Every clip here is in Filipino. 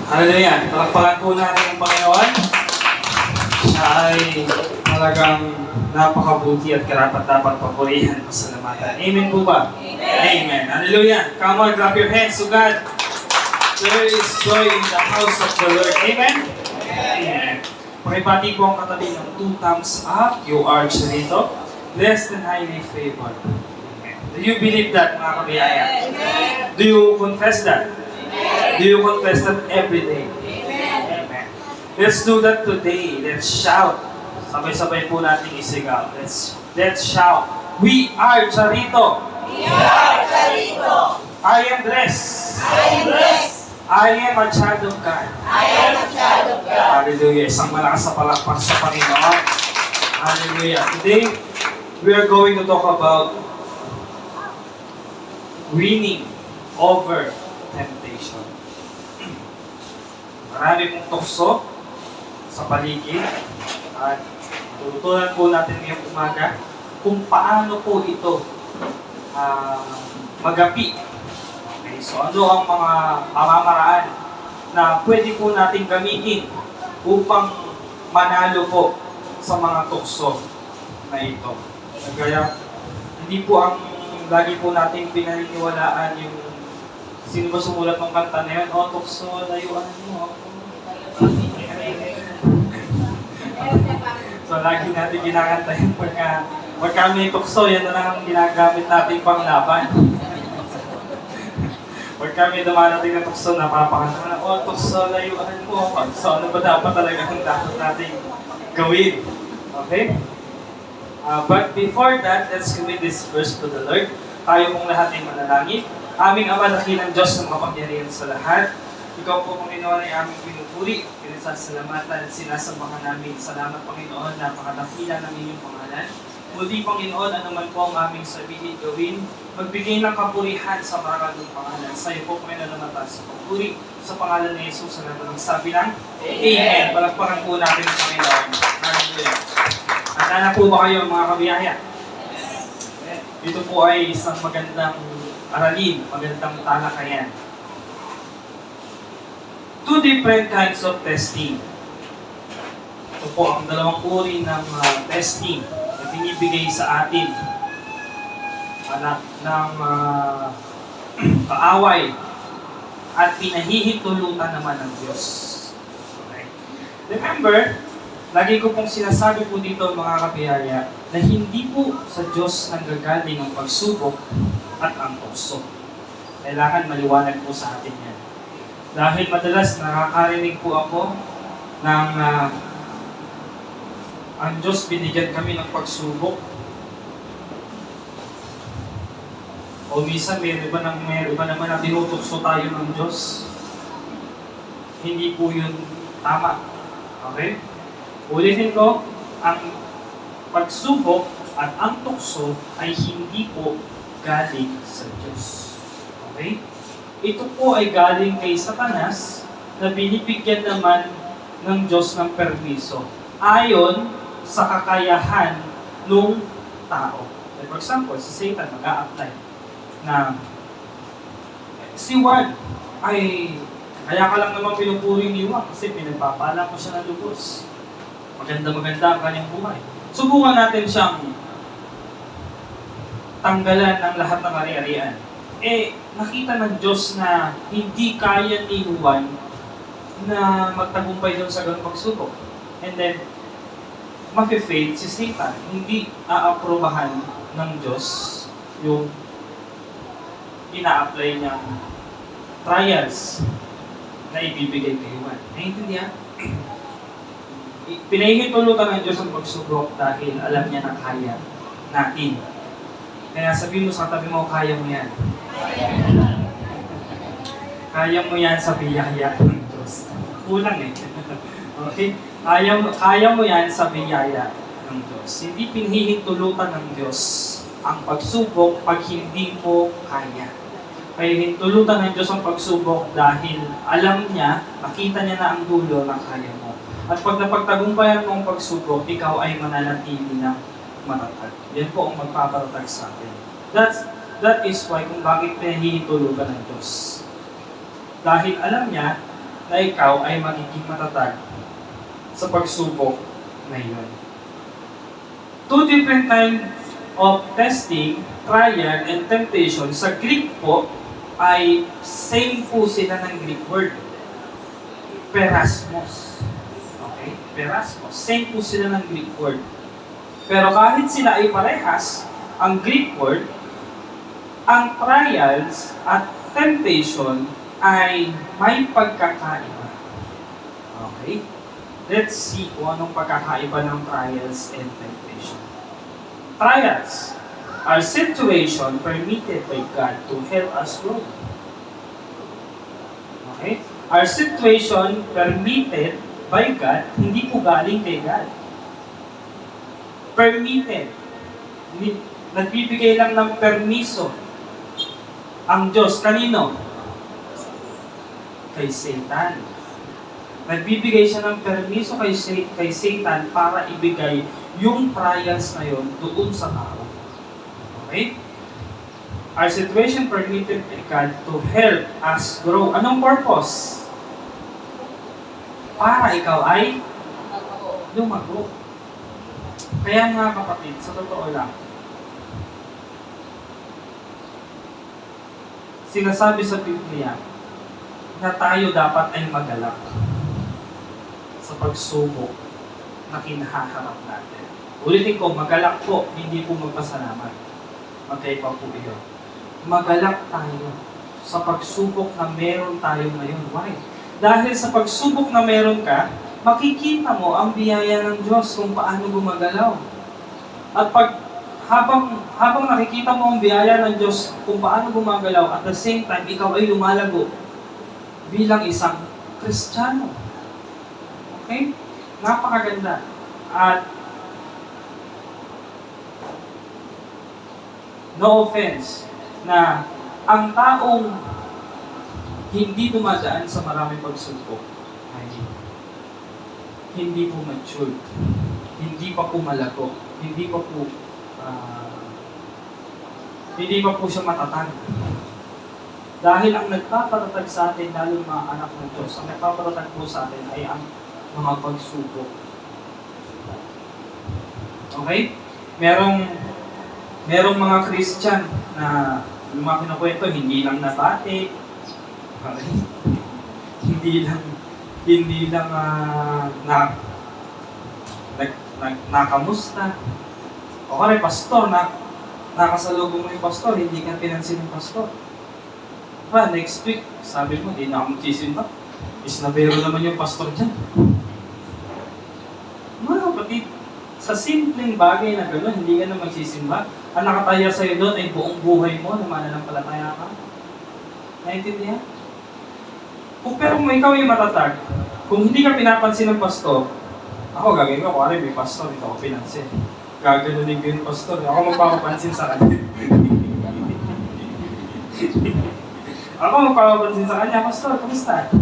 Hallelujah. Palakpakan po natin ang Panginoon. Siya ay talagang napakabuti at karapat-dapat papurihan, pasalamatan. Amen po ba? Amen. Hallelujah. Come on, clap your hands to God. There is joy in the house of the Lord. Amen? Amen. Pakipati po ang katabi ng 2 thumbs up. You are Charito. Blessed and highly favored. Amen. Do you believe that, mga kabiyaya? Do you confess that? Do you confess that every day? Amen. Let's do that today. Let's shout. Sabay-sabay po natin isigaw. Let's shout. We are Charito. We are Charito. I am blessed. I am blessed. I am a child of God. I am a child of God. Hallelujah. Isang malakas na palakpak sa Panginoon. Hallelujah. Today, we are going to talk about winning over temptation. Marami pong tukso sa paligid at tututunan po natin ngayong umaga kung paano po ito magapi. Okay, so ano ang mga pamamaraan na pwede po natin gamitin upang manalo po sa mga tukso na ito. Kaya hindi po ang lagi po natin pinaniniwalaan yung sino ba sumulat ng kanta na yun? O, tukso, layuan mo ako. So, lagi natin ginakanta yun pagka may tukso, yan na lang ang ginagamit natin pang laban. Pagka may dumarating na tukso, napapakanta na, o, tukso, layuan mo ako. So, ano ba dapat talaga ang dapat natin gawin? Okay? But before that, let's commit this verse to the Lord. Tayo pong lahat ay manalangin. Aming Ama, dakilang Diyos na makapangyarihan sa lahat. Ikaw po, Panginoon, ay aming pinupuri, pinasasalamatan at sinasambahan namin. Salamat, Panginoon, napakadakila ng inyong pangalan. Muli, Panginoon, ano man po ang aming sabihin gawin, magbigay ng kapurihan sa marangalong pangalan. Sa iyo po, Panginoon, na mataas sa papuri sa pangalan ni Jesus na nagsabi ng Amen. Palakpakan po natin ang Panginoon. Hallelujah. Handa na po ba kayo, mga kabiyaya? Ito po ay isang magandang aralin, magandang talakayan. 2 different kinds of testing. Ito po ang dalawang uri ng testing na binibigay sa atin ng kaaway at pinahihintulutan naman ng Diyos. Okay. Remember, lagi ko pong sinasabi po dito mga kabiyaya na hindi po sa Diyos nanggagaling ang pagsubok at ang tukso. Kailangan maliwanag po sa atin yan. Dahil madalas nakakarinig po ako ng ang Diyos binigyan kami ng pagsubok. O minsan meron ba naman na tinutukso tayo ng Diyos. Hindi po yun tama. Okay? Ulitin ko, ang pagsubok at ang tukso ay hindi po galing sa Diyos. Okay? Ito po ay galing kay Satanas na binibigyan naman ng Diyos ng permiso ayon sa kakayahan ng tao. For example, si Satan mag-a-apply na si Juan ay kaya ka lang naman pinupuri ni Juan kasi pinagpapala mo siya ng lubos. Maganda ang kanyang buhay. Subukan natin siyang tanggalan ng lahat ng ari-arian. Nakita ng Diyos na hindi kaya ni Juan na magtagumpay doon sa ganung pagsubok. And then, mafe-fail si Satan. Hindi aaprobahan ng Diyos yung ina-apply niyang trials na ibibigay kay Juan. Naintindihan? Pinahihintulutan ng Diyos ang pagsubok dahil alam niya na kaya natin. Kaya sabihin mo sa tabi mo, kaya mo yan. Kaya mo yan sa biyaya ng Diyos. Kulang eh. Okay? Kaya mo yan sa biyaya ng Diyos. Hindi pinahihintulutan ng Diyos ang pagsubok pag hindi mo kaya. Kaya hintulutan ng Diyos ang pagsubok dahil alam niya, nakita niya na ang dulo ng kaya mo. At pag napagtagumpayan mo ang pagsubok, ikaw ay mananatili ng matatag. Yan po ang magpapatatag sa atin. That is why kung bakit pinahihintulutan ng Diyos. Dahil alam niya na ikaw ay magiging matatag sa pagsubok na iyon. Two different kinds of testing, trial, and temptation. Sa Greek po, ay same po sila ng Greek word. Perasmos. Okay? Perasmos. Same po sila ng Greek word. Pero kahit sila ay parehas, ang Greek word, ang trials at temptation ay may pagkakaiba. Okay? Let's see kung anong pagkakaiba ng trials and temptation. Trials are situation permitted by God to help us grow. Okay? Our situation permitted by God, hindi po galing kay God. Permitted. Nagbibigay lang ng permiso ang Diyos. Kanino? Kay Satan. Nagbibigay siya ng permiso kay Satan para ibigay yung trials na yun doon sa tao. Okay? Our situation permitted by God to help us grow. Anong purpose? Para ikaw ay lumago. Kaya mga kapatid, sa totoo lang, sinasabi sa Biblia na tayo dapat ay magalak sa pagsubok na kinahaharap natin. Ulitin ko, magalak po, hindi po magpasalamat. Magkaiba po iyon. Magalak tayo sa pagsubok na meron tayo ngayon. Why? Dahil sa pagsubok na meron ka, makikita mo ang biyaya ng Diyos kung paano gumagalaw. At habang nakikita mo ang biyaya ng Diyos kung paano gumagalaw, at the same time, ikaw ay lumalago bilang isang Kristiyano. Okay? Napakaganda. At no offense na ang taong hindi dumadaan sa maraming pagsubok ay hindi po mature, hindi pa po malago, hindi pa po siya matatag. Dahil ang nagpapatatag sa atin, lalo mga anak ng Diyos, ang nagpapatatag po sa atin ay ang mga pagsubok. Okay? Merong mga Christian na yung mga kinukwento, hindi lang nabati, okay? hindi lang nakamusta. O kaya pastor, nakasalubong mo yung pastor, hindi ka pinansin ng pastor. Next week, sabi mo, hindi na ako magsisimba. Isnabero naman yung pastor dyan. Mga kapatid, sa simpleng bagay na gano'n, hindi ka na magsisimba. Ang nakataya sa'yo doon ay buong buhay mo na mananampalataya ka. Naintindihan? Pero kung ikaw ay matatag, kung hindi ka pinapansin ng pastor, ako gagawin ko, kung may pastor, hindi ako pinansin. Gaganunin ko yung pastor, ako magpapapansin sa kanya. Ako magpapapansin sa kanya, pastor, kamusta?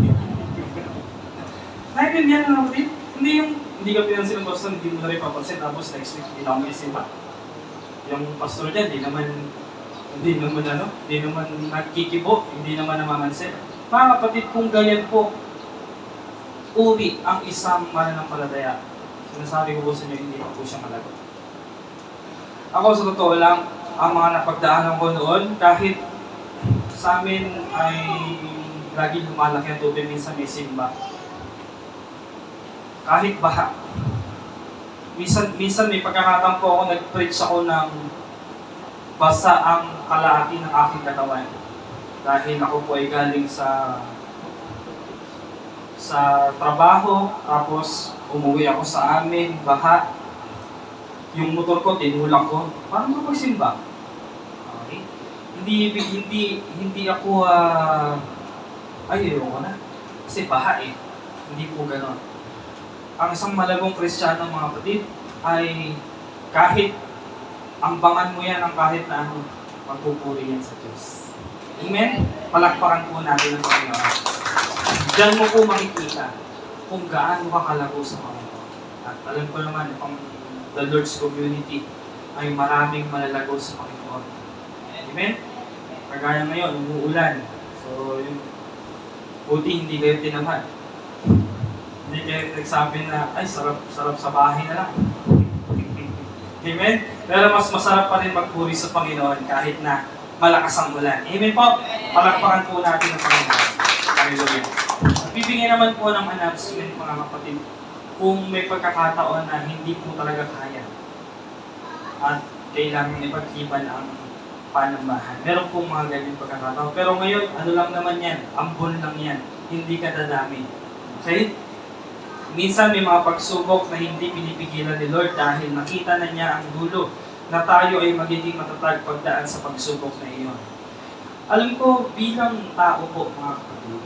Naintindihan na natin? Hindi ka pinansin ng pastor, hindi mo na rin papansin, tapos next week, hindi na ako mag-isipa. Yung pastor dyan, hindi naman nagkikibo, hindi naman namamansin. Mga kapatid, kung ganyan po, uri ang isang mananampalataya. Sinasabi ko po sa inyo, hindi pa po siya malago. Ako sa totoo lang, ang mga napagdaanan ko noon, kahit sa amin ay lagi lumalaki ang tubig, minsan may simba. Kahit baha. Minsan may pagkakataon po ako, nag-preach ako ng basa ang kalahati ng aking katawan. Dahil ako po ay galing sa trabaho, tapos umuwi ako sa amin, baha. Yung motor ko, tinulak ko, para magsimba. Okay? Hindi ako, ayoko na. Kasi baha eh. Hindi po gano'n. Ang isang malagong Kristiyano, mga kapatid, ay kahit ambangan mo yan ang kahit na ano, magpupuri yan sa Diyos. Amen? Palakpakan po natin ang Panginoon. Diyan mo po makikita kung gaano ka kalago sa Panginoon. At alam ko naman, ang the Lord's community ay maraming malalago sa Panginoon. Amen? Kagaya ngayon, umuulan. So, Buti hindi kayo tinamad. Hindi kayo nagsabi na, ay, sarap sa bahay na lang. Amen? Pero mas masarap pa rin magpuri sa Panginoon kahit na malakas ang ulan. Amen po? Palakpakan po natin ang Panginoon. Hallelujah. Bibigyan naman po ng announcement, mga kapatid, kung may pagkakataon na hindi po talaga kaya at kailangan ipagkiban ang panambahan. Meron pong mga ganyan pagkakataon. Pero ngayon, ano lang naman yan? Ambon lang yan. Hindi ka dadami. Okay? Minsan may mga pagsubok na hindi pinipigilan ni Lord dahil nakita na niya ang dulo na tayo ay magiging matatag pagdaan sa pagsubok na iyon. Alam ko, bilang tao po, mga kapatid,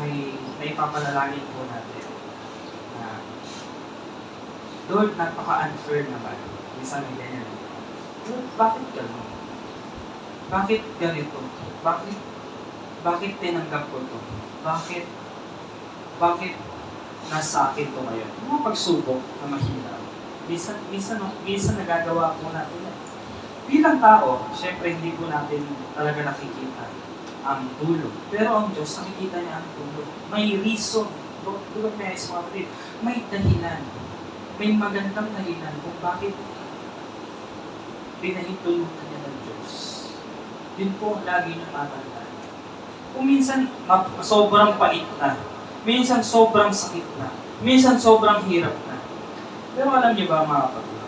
ay naipapanalangin po natin na Lord, napaka-unfair naman. Minsan may ganyan. Lord, bakit gano'n? Bakit ganito? Bakit tinanggap ko to? Bakit nasa akin to ngayon? Mga pagsubok na mahirap. Minsan nagagawa po natin yan. Bilang tao, syempre hindi po natin talaga nakikita ang dulo. Pero ang Diyos, nakikita niya ang dulo. May reason. Tulad na sa mga kapatid, may dahilan. May magandang dahilan kung bakit pinahintulutan niya ng Diyos. Yun po ang lagi niyong tatandaan. Kung minsan sobrang pait na, minsan sobrang sakit na, minsan sobrang hirap na. Pero alam niyo ba, mga kapatid,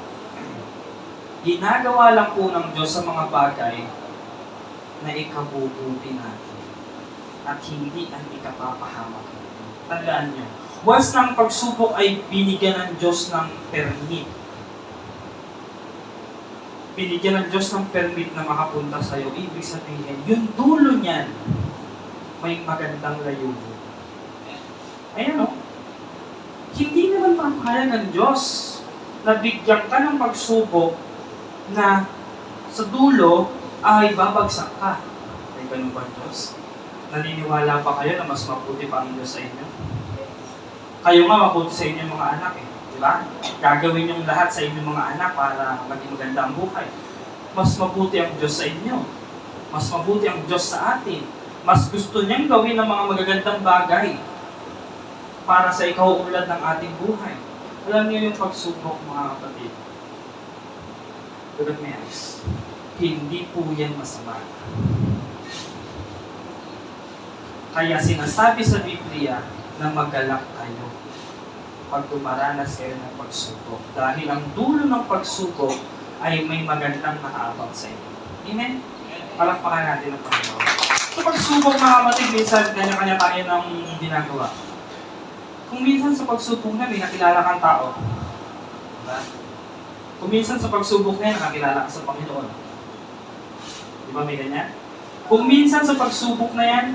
ginagawa lang po ng Diyos sa mga bagay na ikabubuti natin at hindi ang ikapapahamak. Tandaan niyo, once ng pagsubok ay binigyan ng Diyos ng permit. Binigyan ng Diyos ng permit na makapunta sa iyo. Ibig sabihin, yung dulo niyan may magandang layunin. Ayan o. Hindi naman papayag ng Diyos na bigyan ka ng pagsubok na sa dulo ay babagsak ka. Ay ganun ba Diyos? Naniniwala ba kayo na mas mabuti pa ang Diyos sa inyo? Kayo nga mabuti sa inyo mga anak eh. Di ba? Gagawin yung lahat sa inyong mga anak para maging maganda ang buhay. Mas mabuti ang Diyos sa inyo. Mas mabuti ang Diyos sa atin. Mas gusto niyang gawin ng mga magagandang bagay para sa ikauunlad ng ating buhay. Alam niyo yung pagsubok, mga kapatid. Look at me, eyes. Hindi po yan masama. Kaya sinasabi sa Biblia na magalak kayo pag dumaranas kayo ng pagsubok. Dahil ang dulo ng pagsubok ay may magandang nakaabang sa inyo. Amen? Palakpakan natin ang Panginoon. Sa pagsubok, mga kapatid, minsan kanya-kanya tayo ng ginagawa. Kung minsan sa pagsubok na may nakilala kang tao, diba? Kung minsan sa pagsubok na yan, nakakilala ka sa Panginoon. Di ba may ganyan? Kung minsan sa pagsubok na yan,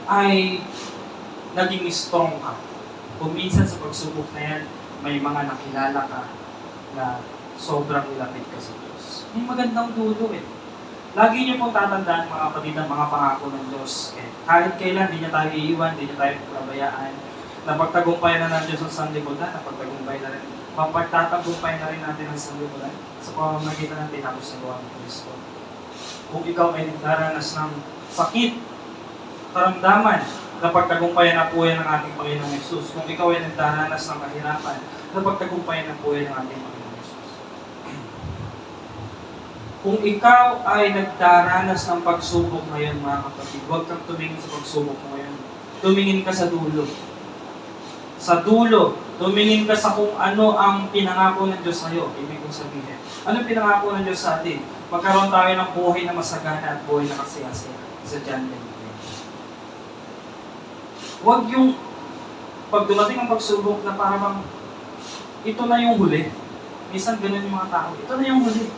ay naging strong ka. Kung minsan sa pagsubok na yan, may mga nakilala ka na sobrang nilapit ka sa Diyos. May magandang dulo eh. Lagi niyo pong tatandaan, mga kapatid, ang mga pangako ng Diyos. Eh, kahit kailan, di niya tayo iiwan, di niya tayo pabayaan. Napagtagumpay na ng Diyos ang sanlibutan, napagtagumpay na rin. Mapagtatagumpay na rin natin ang sanlibutan sa pamamagitan ng tinapos na gawa ng Kristo. Kung ikaw ay nagdaranas ng sakit, karamdaman, napagtagumpayan na po yan ng ating Panginoong Yesus. Kung ikaw ay nagdaranas ng kahirapan, napagtagumpayan na po yan ng ating Panginoong Yesus. Kung ikaw ay nagdaranas ng pagsubok ngayon, mga kapatid, huwag kang tumingin sa pagsubok ngayon. Tumingin ka sa dulo. Sa dulo, tumingin ka sa kung ano ang pinangako ng Diyos sa iyo. Ibig kong sabihin. Ano pinangako ng Diyos sa atin? Magkaroon tayo ng buhay na masagana at buhay na kasiyasiya sa John 10:10. Huwag yung pag dumating ang pagsubok na parang ito na yung huli. Minsan ganun yung mga tao. Ito na yung huli.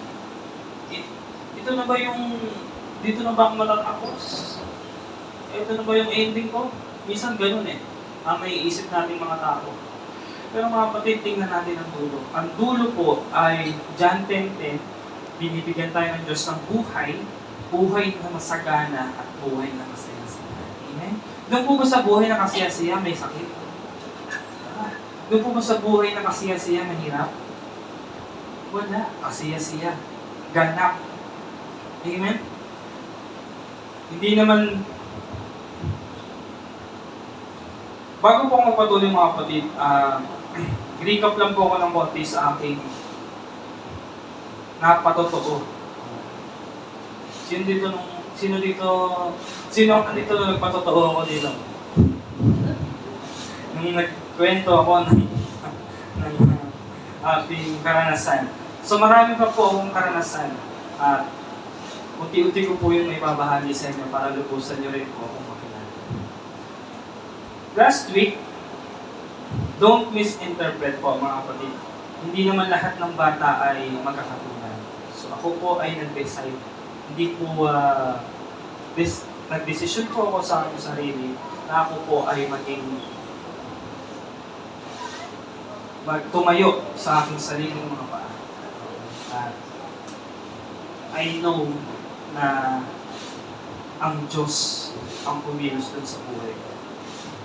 Ito na ba yung dito na ba ako matatapos? Ito na ba yung ending ko? Minsan ganun eh. Ang naiisip natin mga tao. Pero mga kapatid, tingnan natin ang dulo. Ang dulo po ay John 10:10, binibigyan tayo ng Diyos ng buhay, buhay na masagana at buhay na masaya-saya. Amen? Doon po ba sa buhay na kasaya-saya may sakit? Doon po ba sa buhay na kasaya-saya mahirap? Wala. Kasaya-saya. Ganap. Amen? Hindi naman Bago po ako magpatuloy mga kapatid, recap lang po ako ng konti sa aking napatotoo. Sino ang dito nung nagpatotoo ako dito? Nung nagkwento ako ng aking karanasan. So marami pa po akong karanasan at unti-unti ko po yung may babahagi sa inyo para lubusan nyo rin po akong makilala. Last week, don't misinterpret po mga kapatid. Hindi naman lahat ng bata ay magkakatulad. So ako po ay nag-decide. Hindi po nag-desisyon po ako sa aking sarili na ako po ay tumayo sa aking sariling mga paa. At I know na ang Diyos ang pumilos dun sa buhay ko.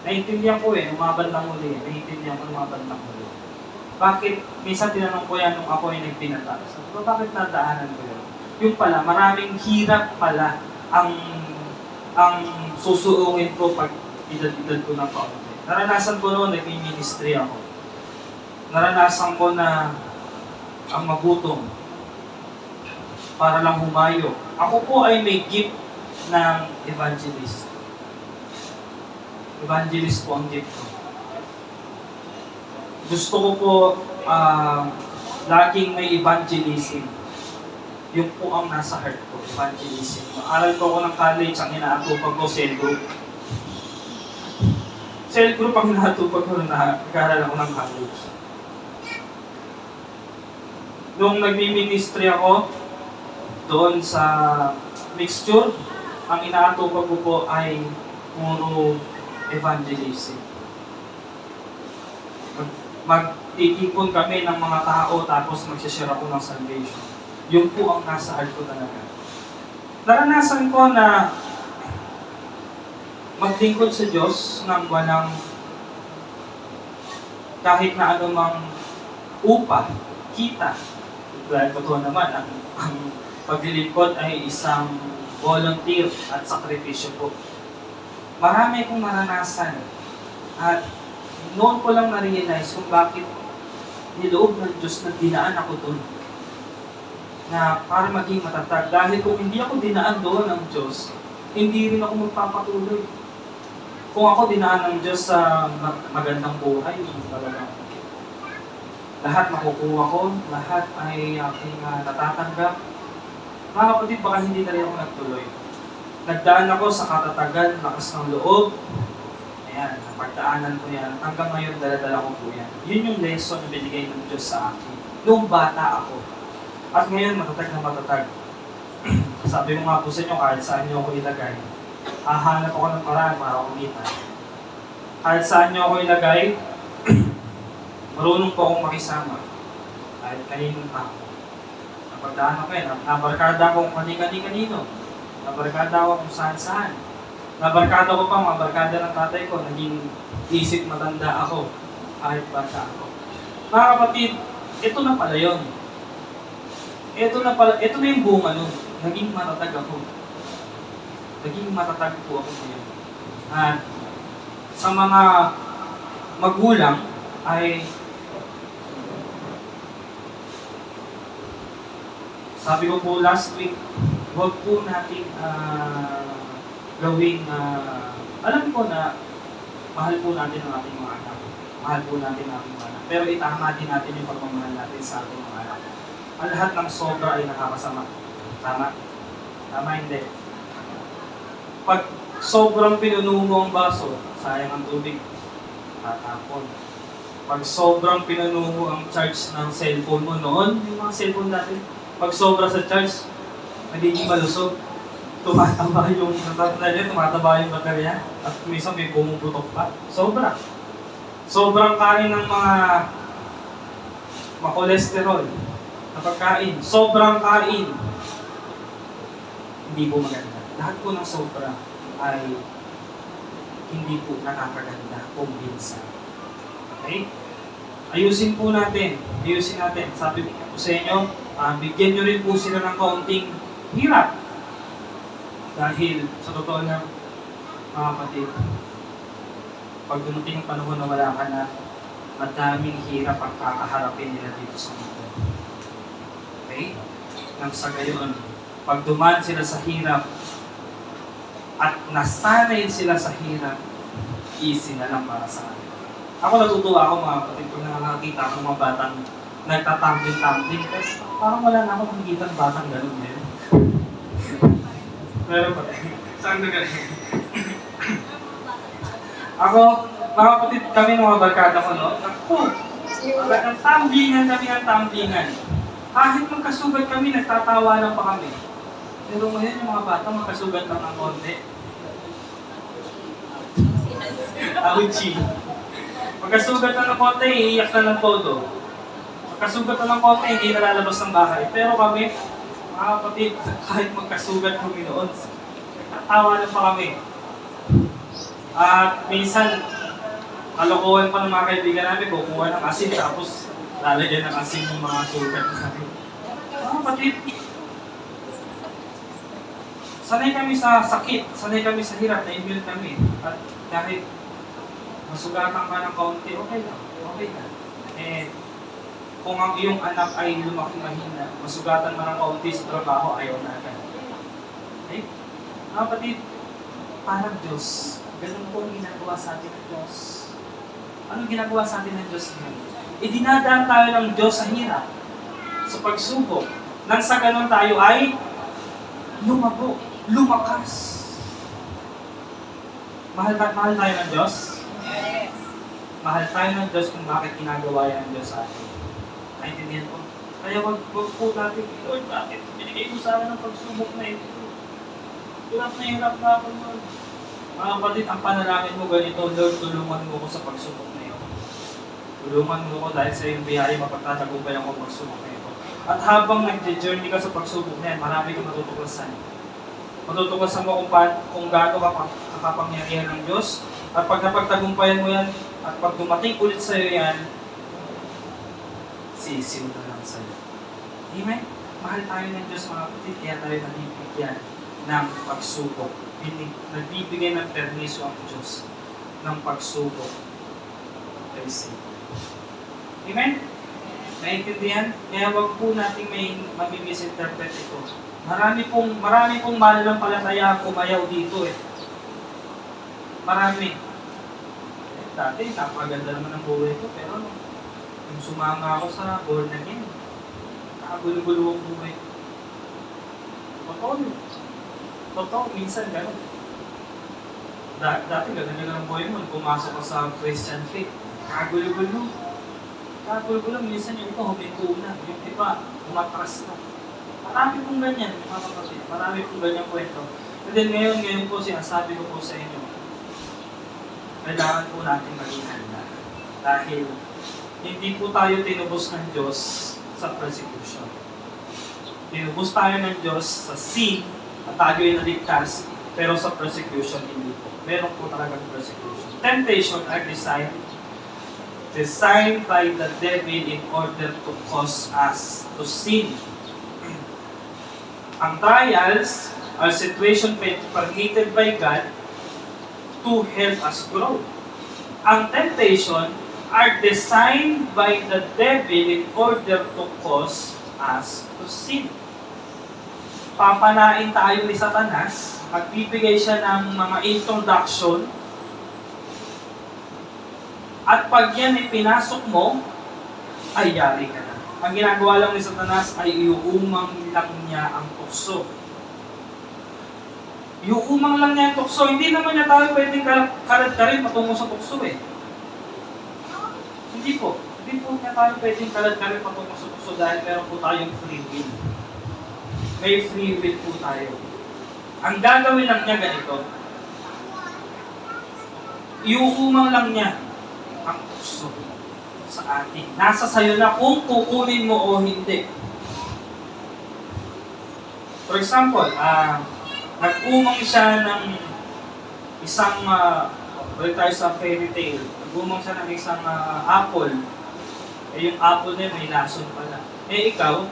Naiintindihan ko umaban lang uli. Naiintindihan ko umaban lang uli. Bakit? Minsan tinanong ko yan nung ako ay nagpinata. Sabi ko, bakit nadaanan ko yun? Yung pala, maraming hirap pala ang susuungin ko pag edad-edad ko ng kaunti. Naranasan ko noon, nag-ministry ako. Naranasan ko na ang magutom para lang humayo. Ako po ay may gift ng evangelist. Evangelist po ang gift ko. Gusto ko po laging may evangelism. Yung po ang nasa heart ko, evangelism. Aral ko ako ng college, ang inaatupag ko, cell group. Cell group ang inaatupag ko na nag-aaral ako ng college. Nung nagmi-ministry ako, doon sa mixture, ang inaatupag ko po ay puro evangelism. Magtitipon kami ng mga tao tapos magsishare ako ng salvation. Yun po ang nasa heart ko talaga. Naranasan ko na maglingkod sa Diyos nang walang kahit na anumang upa, kita. Dahil totoo naman, ang paglilingkod ay isang volunteer at sakripisyo po. Marami akong naranasan at noon ko lang na-realize kung bakit niloob ng Diyos na dinaan ako doon. Na para maging matatag. Dahil kung hindi ako dinaan doon ng Diyos, hindi rin ako magpapatuloy. Kung ako dinaan ng Diyos sa magandang buhay, talagang lahat makukuha ko, lahat ay aking natatanggap. Mga kapatid, baka hindi na rin ako nagtuloy. Nagdaan ako sa katatagan, lakas ng loob. Ayan, napagdaanan ko yan. Hanggang ngayon, dala-dala ko po yan. Yun yung lesson na binigay ng Diyos sa akin. Noong bata ako. At ngayon, matatag na matatag. Sabi ko nga po sa inyo, kahit saan nyo ako ilagay, hahanap ako ng paraan para kumita. Kahit saan nyo ako ilagay, marunong po akong makisama. Kahit kaninong tao. Napagdaan ako nabarkada ako kung kani-kanino. Nabarkada ako kung saan-saan. Nabarkada ko pa, mga barkada ng tatay ko, naging isip matanda ako. Kahit bata ako. Mga kapatid, ito na pala yun. Ito na yung bunga nun. Naging matatag ako. Naging matatag po ako ngayon. At sa mga magulang ay sabi ko po last week, huwag po natin gawing alam ko na mahal po natin ang ating mga anak. Mahal po natin ang ating mga anak. Pero itama din natin yung pagmamahal natin sa ating mga anak. Ang lahat ng sobra ay nakakasama. Tama? Tama hindi. Pag sobrang pinuno mo ang baso, sayang ang tubig. Tatapon. Pag sobrang pinuno mo ang charge ng cellphone mo noon, yung mga cellphone natin, pag sobra sa charge, nagiging malusog. Tumataba yung baterya at minsan may pumuputok pa. Sobra. Sobrang kain ng mga makolesterol na pagkain. Sobrang kain. Hindi po maganda. Lahat po ng sobra ay hindi po nakakaganda kung minsan. Okay? Ayusin po natin. Ayusin natin. Sabi ko po sa inyo, bigyan nyo rin po sila ng kaunting hirap. Dahil, sa totoo lang, mga kapatid, pag dumating ang panahon na wala ka na, madaming hirap ang kakaharapin nila dito sa mundo. Okay? Nang sa gayon, pag dumaan sila sa hirap at nasanay sila sa hirap, easy na lang para sa akin. Ako natutuwa ako mga kapatid kung nakakita ako ng mga batang nagtatambling-tambling. Pero parang wala na ako makikita ng batang ganun ngayon. Meron pa rin. Saan na galing? Ako, mga kapatid kami ng mga barkada ko, no? Ako, ang tamblingan kami ang tamblingan. Kahit magkasugat kami, nagtatawanan pa kami. Pero ngayon yung mga bata, magkasugat lang ng konti. Auchi. Magkasugat lang ng konti, iiyak na ng todo. Magkasugat lang ng konti, hindi nalalabas ng bahay. Pero kami, mga kapatid, kahit magkasugat kami noon, nagtatawanan pa kami. At minsan, kalokohan pa ng mga kaibigan namin, kukuha ng asin, tapos lalagyan ng asin ng mga sugat namin. Mga kapatid, sanay kami sa sakit, sanay kami sa hirap, na-immune kami. At kahit masugatan ka ng kaunti, okay lang, okay lang. Eh, kung ang iyong anak ay lumaki mahina, masugatan mo ng kaunti sa trabaho, ayaw na agad. Okay? Mga kapatid, parang Diyos, ganun po ang ginagawa sa atin ng Diyos. Anong ginagawa sa atin ng Diyos ngayon? Idinadaan tayo ng Diyos sa hirap, sa pagsubok. Nang sa ganun tayo ay lumago, lumakas. Mahal tayo ng Diyos? Mahal tayo ng Diyos kung bakit ginagawa yan ng Diyos sa atin. Naintindihan po? Kaya wag po natin, Lord, bakit binigay mo sa akin ng pagsubok na ito? Hirap na ako, Lord. Mga kapatid, ang panalangin mo ganito, Lord, tulungan mo ko sa pagsubok na ito. Tulungan mo ko dahil sa iyong biyaya, mapagtatagumpay ako pagsubok na ito. At habang nag-journey ka sa pagsubok na yan, marami kang matutuklasan. Matutuklasan mo kung gaano ka kakapangyarihan ng Diyos. At pag napagtagumpayan mo yan, at pag dumating ulit sa iyo yan, sisiw na lang sa iyo. Amen? Mahal tayo ng Diyos mga kapatid, kaya tayo nabibigyan ng pagsubok. Nagbibigay ng permiso ang Diyos ng pagsubok kay Satan. Amen? Naintindihan? Kaya wag po natin may mami-misinterpret ito. Marami pong mananampalataya ang kumayaw dito eh. Marami. Dati, napaganda naman ang buhay ko, pero nung sumama ako sa born again, nakagulo-gulo ang buhay ko. Totoo, minsan gano'n. Dati gaganda ng buhay mo, pumasok ka sa Christian faith, nakagulo-gulo. Nakagulo-gulo, minsan yung iba huminto na, yung iba umatras na. Marami pong ganyan, mga kapatid. Marami pong ganyan kwento. And then ngayon po sinasabi ko po sa inyo, kailangan po natin maging handa. Dahil hindi po tayo tinubos ng Diyos sa persecution. Tinubos tayo ng Diyos sa sin at tayo ay naligtas, pero sa persecution hindi po. Meron po talagang persecution. Temptation are designed by the devil in order to cause us to sin. Ang trials are situation permitted by God to help us grow. Ang temptation are designed by the devil in order to cause us to sin. Papanain tayo ni Satanas, magbibigay siya ng mga introduction, at pag yan ay pinasok mo, ay yari ka na. Ang ginagawa lang ni Satanas ay iuumang lang niya ang tukso. Iuumang lang niya ang tukso. Hindi naman niya tayo pwedeng kalad-karin patungo sa tukso eh. Hindi po. Hindi po niya tayo pwedeng kalad-karin patungo sa tukso dahil meron po tayong free will. May free will po tayo. Ang gagawin lang niya ganito. Iuumang lang niya ang tukso sa atin. Nasa sayo na kung kukunin mo o hindi. For example, nag-umang siya ng isang, balik tayo sa fairy tale, nag-umang siya ng isang apple. Eh yung apple na may lason pala. Eh ikaw,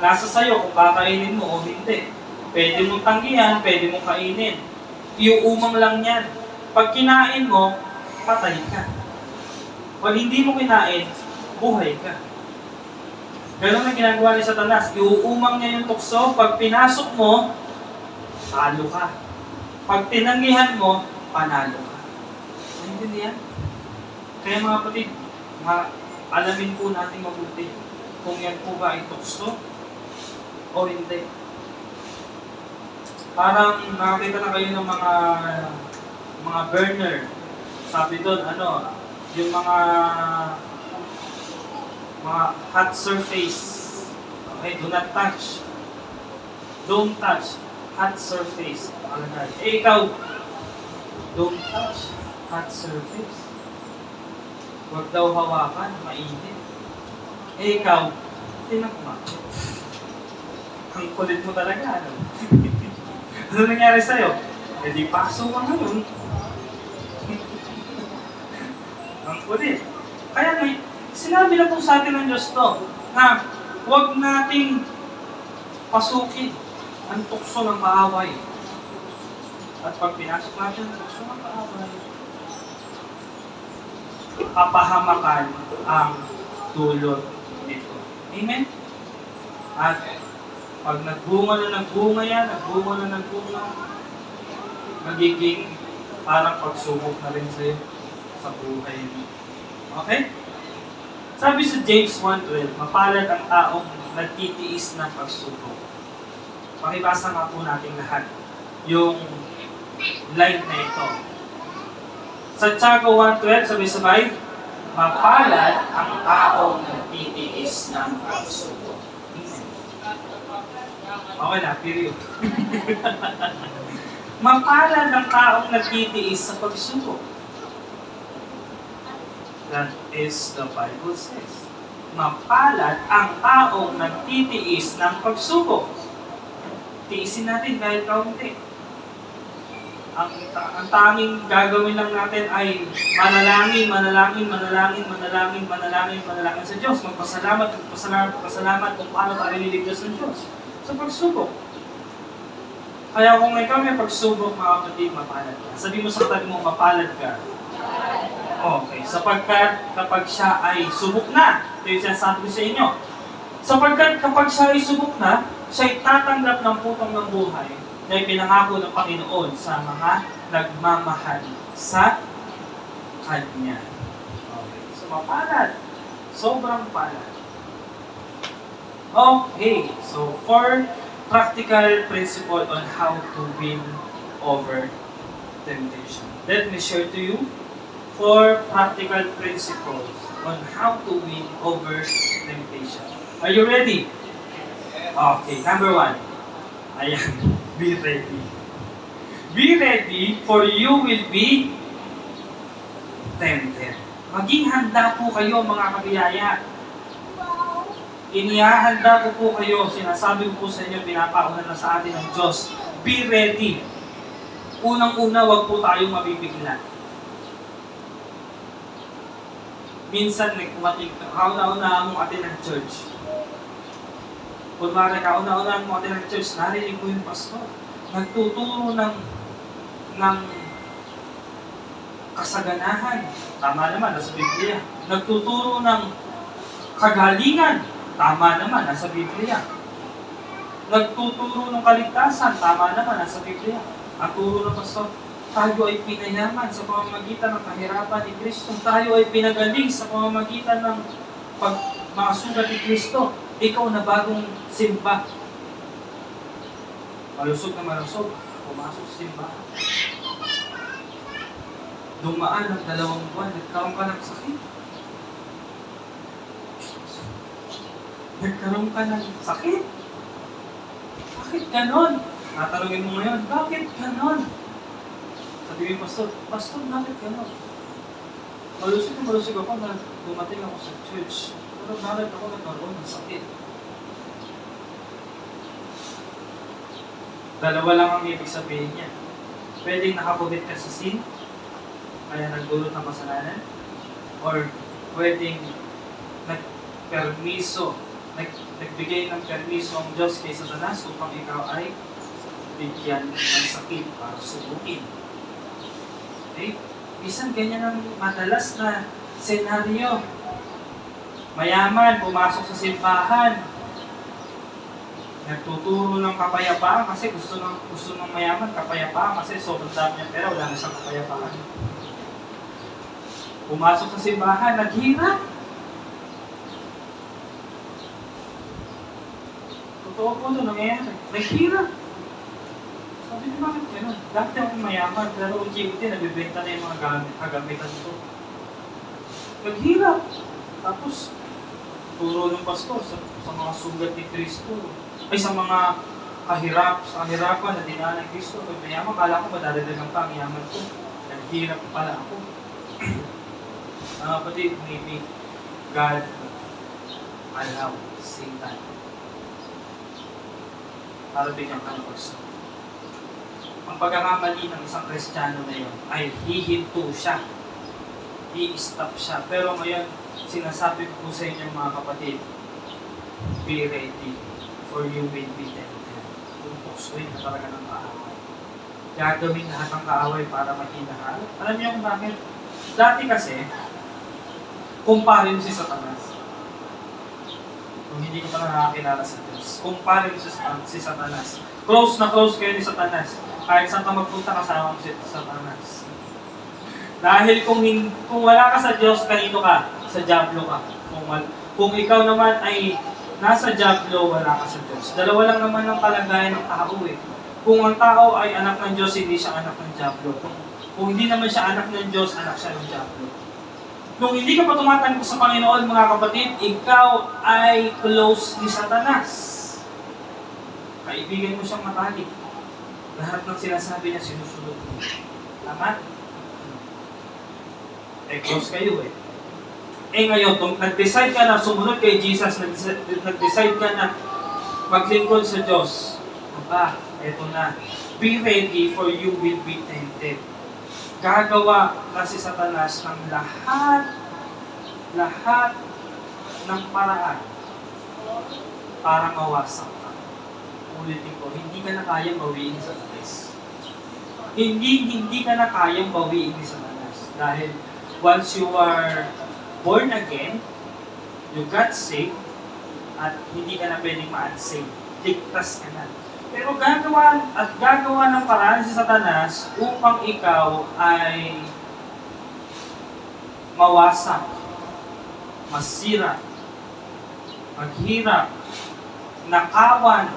nasa sayo kung kakainin mo o hindi. Pwede mong tanggihan, pwede mong kainin. Iuumang lang yan. Pag kinain mo, patay ka. Pag hindi mo kinain, buhay ka. Ganun ang ginagawa ni Satanas. Iuumang niya yung tukso. Pag pinasok mo, talo ka. Pag tinanggihan mo, panalo ka. Naintindihan? Kaya mga kapatid, alamin po natin mabuti kung yan po ba ay tukso o hindi. Parang nakakita na kayo ng mga burner. Sabi doon, yung mga hot surface. Okay, do not touch. Don't touch hot surface. Ikaw, don't touch hot surface. Huwag daw hawakan, mainit. Ikaw, tinakma. Ang kulit mo talaga, ano? Ano nangyari sa'yo? Eh di paso ka ngayon. Ang kulit. Kaya sinabi na po sa atin ng Diyos to, na huwag nating pasukin ang tukso ng kaaway. At pag pinasok natin ang tukso ng kaaway, kapahamakan ang dulot nito. Amen? At pag nagbunga na ng bunga yan, magiging parang pagsubok na rin sa'yo sa buhay mo. Okay? Sabi sa James 1:12, mapalad ang taong nagtitiis ng pagsubok. Pakibasa nga po natin lahat yung line na ito. Sa Tiago 1:12, sabay-sabay, mapalad ang taong nagtitiis ng pagsubok. Okay na, period. Mapalad ang taong nagtitiis sa pagsubok. That is the Bible says. Mapalad ang taong nagtitiis ng pagsubok. Tiisin natin kahit kaunti. Ang tanging gagawin lang natin ay manalangin sa Diyos. Magpasalamat kung paano tayo niligtas ng Diyos sa pagsubok. Kaya kung ikaw may pagsubok, mga kapatid, mapalad ka. Sabi mo sa katabi mo, mapalad ka. Okay, sapagkat kapag siya ay subok na, ito yung sinasabi ko sa inyo, sapagkat kapag siya ay subok na, siya ay tatanggap ng putong ng buhay na ipinangako ng Panginoon sa mga nagmamahal sa Kanya. Okay, so mapalad. Sobrang palad. Okay, so for practical principle on how to win over temptation. Let me share to you 4 practical principles on how to win over temptation. Are you ready? Okay, number 1. Ayan, be ready. Be ready for you will be tempted. Maging handa po kayo mga kabiyaya. Inihahanda ko po kayo, sinasabi ko po sa inyo, pinapauna na sa atin ng Diyos. Be ready. Unang-una, wag po tayong mabibigla. Minsan, kauna-una mong atin ng church. Kunwari, kauna-una mong atin ng church, narinig ko yung pastor. Nagtuturo ng kasaganahan. Tama naman, nasa Biblia. Nagtuturo ng kagalingan. Tama naman, nasa Biblia. Nagtuturo ng kaligtasan. Tama naman, nasa Biblia. Ang turo ng pastor, tayo ay pinayaman sa pamamagitan ng kahirapan ni Kristo. Tayo ay pinagaling sa pamamagitan ng masugat ni Kristo. Ikaw na bagong simba. Malusog na malusog. Pumasok sa simbahan. Dumaan ng 2 buwan, nagkaroon ka ng sakit. Nagkaroon ka ng sakit. Bakit ganon? Tatanungin mo ngayon, bakit ganon? Sabi mo, Pastor, bakit ganon? Malusog ako na dumating ako sa church. Pero bakit ako nagkaroon ng sakit? 2 lang ang ibig sabihin niya. Pwedeng nakakubit ka sa sin, kaya nagdulot ng kasalanan, or pwedeng nagbigay ng permiso ang Diyos kay Satanas upang ikaw ay bigyan ng sakit para subukin. Okay? Isang ganyan ang madalas na senaryo. Mayaman, pumasok sa simbahan, nagtuturo ng kapayapaan kasi gusto ng mayaman kapayapaan kasi sobrang dami niya pera, wala na siyang kapayapaan. Pumasok sa simbahan, naghirap. Totoo po ito, nangyayari. Naghirap. Sabi niyo, bakit gano'n? Dati akong mayaman, pero unti-unti nabibenta na yung mga kagamitan ko. Naghirap. Tapos, turo ng pastor sa mga sugat ni Kristo. Ay, sa mga kahirapan na dinaan ng Kristo. Pag mayaman, kala ko madadagdagan pa ang yaman ko. Naghirap pala ako. Kapatid, maybe God allow Satan para bigyan ka ng pagsunod. Ang pagkakamali ng isang Kristiyano na yun ay hihinto siya. I-stop siya. Pero ngayon, sinasabi ko po sa inyo mga kapatid, be ready for you will be tempted. Tutuksoy na talaga ng kaaway. Gagawin lahat ng kaaway para mahinahal. Alam niyo kung bakit? Dati kasi, kumpare mo si Satanas. Kung hindi ko pa nakakilala sa Diyos, kumpare mo si Satanas. Close na close kayo ni Satanas. Kahit saan ka magpunta, kasama mo si Satanas. Dahil kung wala ka sa Diyos, kanino ka? Sa Diablo ka. Kung ikaw naman ay nasa Diablo, wala ka sa Diyos. Dalawa lang naman ang kalagayan ng tao eh. Kung ang tao ay anak ng Diyos, hindi siya anak ng Diablo. Kung hindi naman siya anak ng Diyos, anak siya ng Diablo. Kung hindi ka pa tumatanggap sa Panginoon, mga kapatid, ikaw ay close ni Satanas. Kaibigan mo siyang matalik. Lahat ng sinasabi niya, sinusunod mo. Tama? Close kayo eh. Ngayon, kung nag-decide ka na sumunod kay Jesus, nag-decide ka na maglingkod sa Diyos, eto na. Be ready for you will be tempted. Gagawa na si Satanas ng lahat ng paraan para mawasak ka. Ulitin ko, hindi ka na kayang bawiin ni Satanas. Hindi ka na kayang bawiin ni Satanas. Dahil once you are born again, you got saved, at hindi ka na pwedeng ma-unsaved. Ligtas ka na. Pero gagawa ng paraan si Satanas upang ikaw ay mawasak, masira, maghirap, nakawan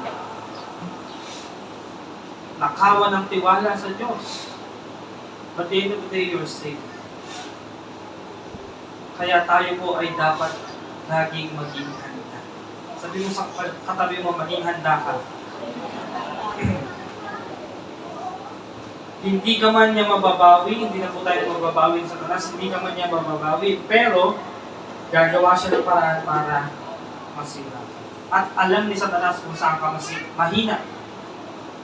ng tiwala sa Diyos. But at the end of the day, you're saved. Kaya tayo po ay dapat laging maging handa. Sabi mo sa katabi mo, maging handa ka. Hindi ka man niya mababawi, hindi na po tayo mababawi sa Satanas, hindi ka man niya mababawi, pero gagawa siya ng paraan para masira. At alam ni Satanas kung saan ka mahina.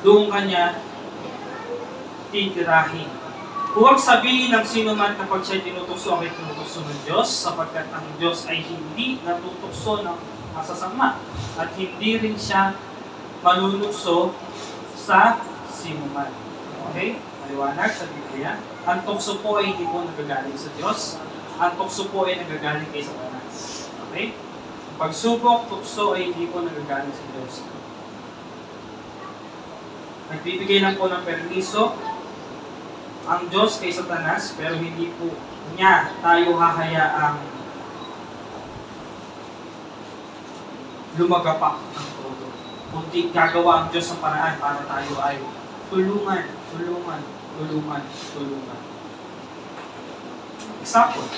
Doon ka niya titirahin. Huwag sabihin ng sino man kapag siya tinutukso ay tinutukso ng Diyos, sapagkat ang Diyos ay hindi natutukso ng masasama at hindi rin siya manunukso sa sino man. Okay? Maliwanag sa Biblia. Ang tukso po ay hindi po nagagaling sa Diyos. Ang tukso po ay nagagaling kay Satanas. Okay? Pagsubok, tukso ay hindi po nagagaling sa Diyos. Nagbibigay lang po ng permiso ang Diyos kay Satanas, pero hindi po niya tayo hahayaang lumagapak ng todo. Kundi gagawa ang Diyos ng paraan para tayo ay tulungan. Example.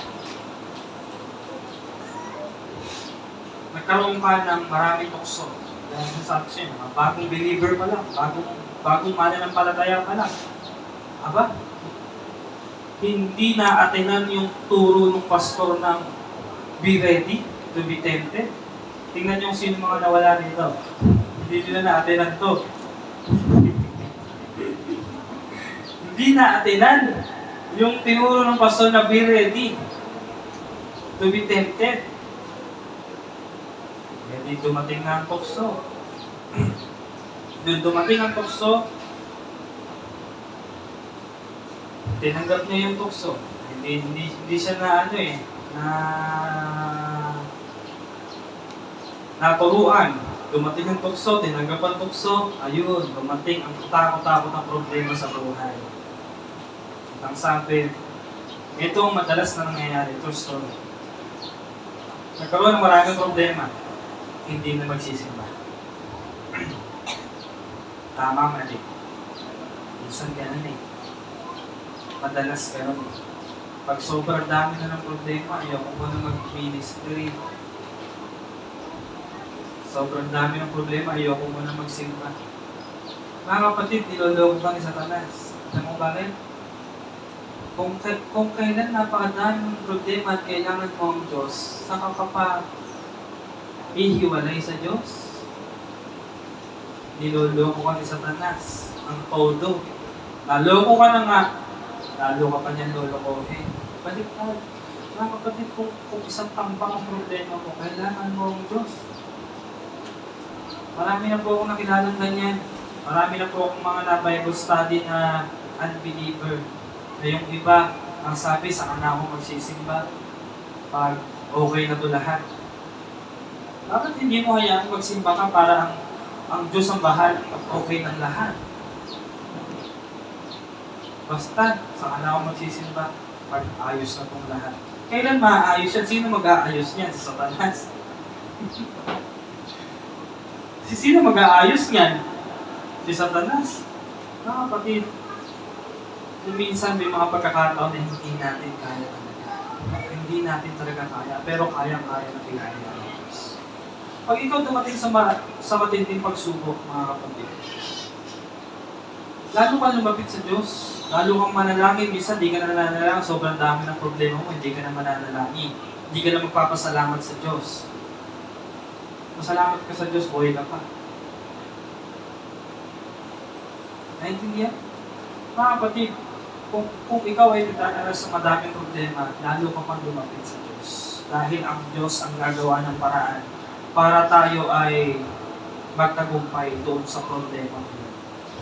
Nagkaroon ka ng maraming tukso. Dahil sabi siya, bagong believer pa lang, bagong mananampalataya pa lang. Hindi na atenan yung turo ng pastor ng be ready to be tempted. Tingnan yung sino mga nawala rito. Hindi nila na-atenan to. Hindi na-atenan yung tinuro ng pastor na be ready to be tempted. Hindi dumating na ang tukso. Nung dumating ang tukso, Tinanggap niya yung tukso. Hindi siya na na naturuan. Dumating ang tukso, tinanggap ang tukso, ayun, dumating ang takot-takot ng problema sa buhay. Ang sabi, ito ang madalas na nangyayari, true story. Nagkaroon ng maraming problema, hindi na magsisimba. Tama, mali. Minsan ganun Madalas ganun Pag sobrang dami na ng problema, ayoko mo na mag-ministry. Sobrang dami ng problema, ayoko mo na magsimba. Mga kapatid, niloloko ka ni Satanas. Alam mo bakit? Kung kailan napakadami ng problema at kailangan mo ang Diyos, saka ka pa ihiwalay sa Diyos? Niloloko ka ni Satanas. Ang todo. Naloko ka na nga, lalo ka pa niyan lolokohin. Baliktad. Mga kapatid, kung isang tampang ang problema mo, kailangan mo ang Diyos. Marami na po akong nakilalang ganyan. Marami na po akong mga na-Bible study na unbeliever. Na yung iba, ang sabi, saka na ako magsisimba pag okay na to lahat. Bakit hindi mo hayaan magsimba ka para ang Diyos ang bahal pag okay ng lahat? Basta, saka na ako magsisimba pag ayos na itong lahat. Kailan maayos yan? Sino mag-aayos niyan? Si Satanas. Sino mag-aayos niyan? Si Satanas. Mga kapatid, minsan may mga pagkakataon na hindi natin kaya talaga. Hindi natin talaga kaya, pero kaya-kaya na bigay ng Diyos. Pag ikaw dumating sa matinding pagsubok, mga kapatid, lalo kang lumapit sa Diyos, lalo kang manalangin, minsan di ka na nanalangin, sobrang dami ng problema mo, hindi ka na mananalangin, hindi ka na magpapasalamat sa Diyos. Masalamat ka sa Diyos, buhay ka pa. Naintindihan? Mga kapatid, kung ikaw ay nagdadanas sa madaming problema, lalo ka pang lumapit sa Diyos. Dahil ang Diyos ang gagawa ng paraan para tayo ay magtagumpay doon sa problema.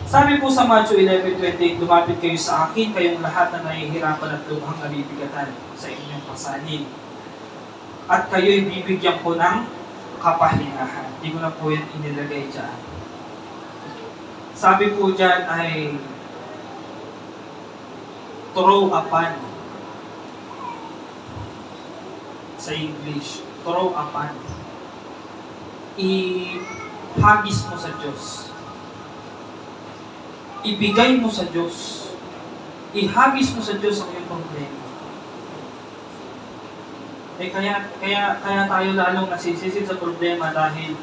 Sabi po sa Matthew 11:28, lumapit kayo sa akin, kayong lahat na nahihirapan at lubhang nabibigatan sa inyong pasanin. At kayo'y bibigyan ko ng kapahingahan. Hindi ko na po yan inilagay dyan. Sabi po dyan ay throw upon. Sa English, throw upon. Ihagis mo sa Diyos. Ibigay mo sa Diyos. Ihagis mo sa Diyos ang iyong problema. Kaya tayo lalong nasisisid sa problema dahil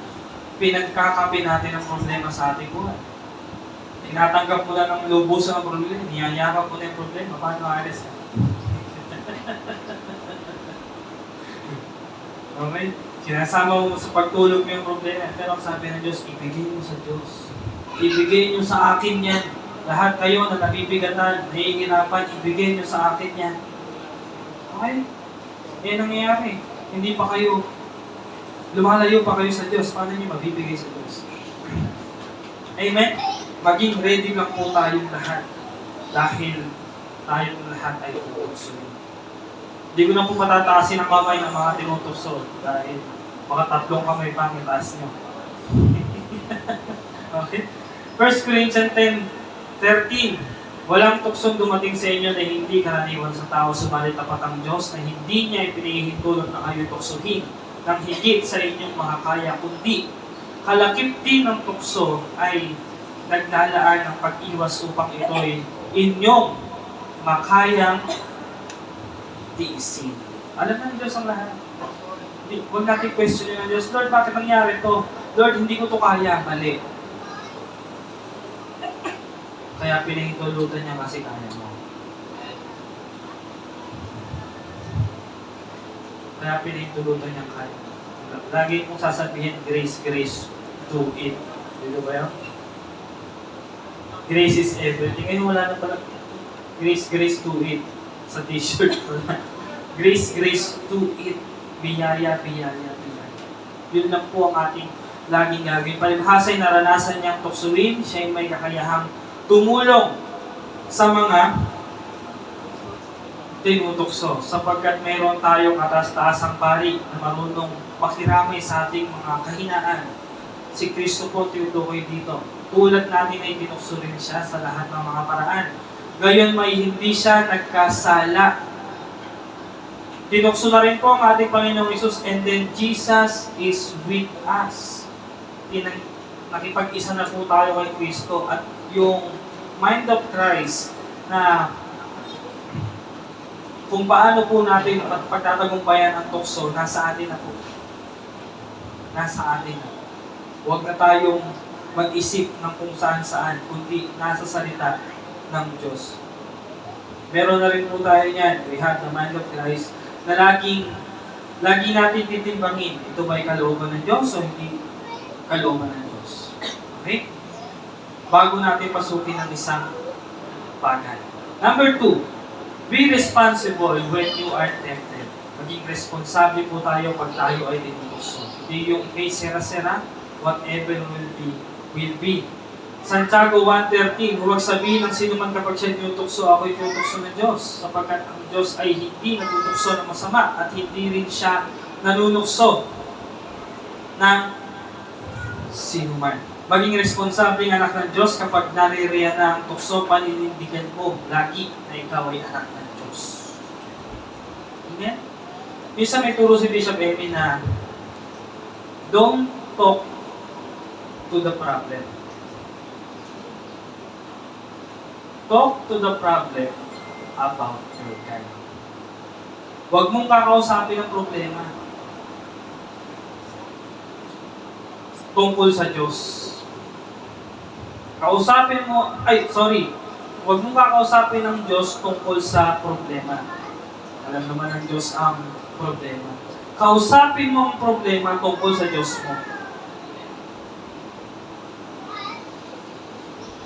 pinagkakapi natin ang problema sa ating buhay. Tinatanggap mo lang ng lubusan ang problema, niyayakap mo na yung problema, paano alis ka? Okay? Sinasama mo sa pagtulog mo yung problema, pero ang sabi ng Diyos, ibigay mo sa Diyos. Ibigay niyo sa akin yan. Lahat kayo na nabibigatan, nahihirapan, ibigay niyo sa akin yan. Okay? Yan nangyayari. Hindi pa kayo, lumalayo pa kayo sa Diyos, paano niyo mabibigay sa Diyos? Amen? Maging ready lang po tayong lahat dahil tayong lahat ay tutuksoin. Hindi ko na po matataasin ang kamay ng mga tinutukso dahil mga tatlong kamay pa ang itaas nyo. Okay? 1 Corinthians 10:13, walang tuksong dumating sa inyo na hindi karaniwan sa tao, subalit tapat ang Diyos na hindi niya ipinihintulot na kayo tuksohin ng higit sa inyong makakaya, kundi kalakip din ng tukso ay naglalaan ng pag-iwas upang ito'y inyong makayang tiisin. Alam na ng Diyos ang lahat. Huwag natin question ng Diyos, Lord, bakit nangyari to? Lord, hindi ko to kaya. Mali. Kaya pinahintulutan niya kasi kaya mo. Kaya pinahintulutan niya kaya mo. Lagi kong sasabihin, grace, grace, do it. Dito ba yun? Grace is everything. Ngayon wala na pala. Grace, grace to it. Sa t-shirt ko na. Grace, grace to it. Biyaya, biyaya, biyaya. Yun lang po ang ating laging gagawin. Palibhasa'y naranasan niyang tuksuin, siya may kakayahang tumulong sa mga tinutokso sapagkat mayroon tayong katas-taasang pari na marunong makiramay sa ating mga kahinaan. Si Kristo po tinutukoy dito. Tulad natin ay tinukso rin siya sa lahat ng mga paraan. Gayon may hindi siya nagkasala. Tinukso na rin po ang ating Panginoong Isus, and then Jesus is with us. Nakipag-isa na po tayo kay Kristo, at yung mind of Christ na kung paano po natin pagtatagumpayan ang tukso, nasa atin na po. Nasa atin na. Huwag na tayong mag-isip ng kung saan-saan, kundi nasa salita ng Diyos. Meron na rin po tayo niyan. We have the mind of Christ na lagi natin titimbangin. Ito ba'y kalooban ng Diyos o hindi kalooban ng Diyos? Okay? Bago natin pasukin ang isang bagay. Number 2, be responsible when you are tempted. Maging responsable po tayo pag tayo ay tinutokso. Hindi yung kay sera-sera, whatever will be. Santiago 1:13, huwag sabihin ng sino man kapag siya tinutokso, ako'y tinutokso ng Diyos. Sapagkat ang Diyos ay hindi natutokso ng masama at hindi rin siya nanunukso ng sino man. Maging responsable ng anak ng Diyos kapag naririyan na ang tukso, paninindigan mo lagi na ikaw ay anak ng Diyos. Amen? Minsan may turo si Bishop Amy na don't talk to the problem. Talk to the problem about your God. Huwag mong kakausapin ang problema tungkol sa Diyos. Huwag mong kakausapin ng Diyos tungkol sa problema. Alam naman ng Diyos ang problema. Kausapin mo ang problema tungkol sa Diyos mo.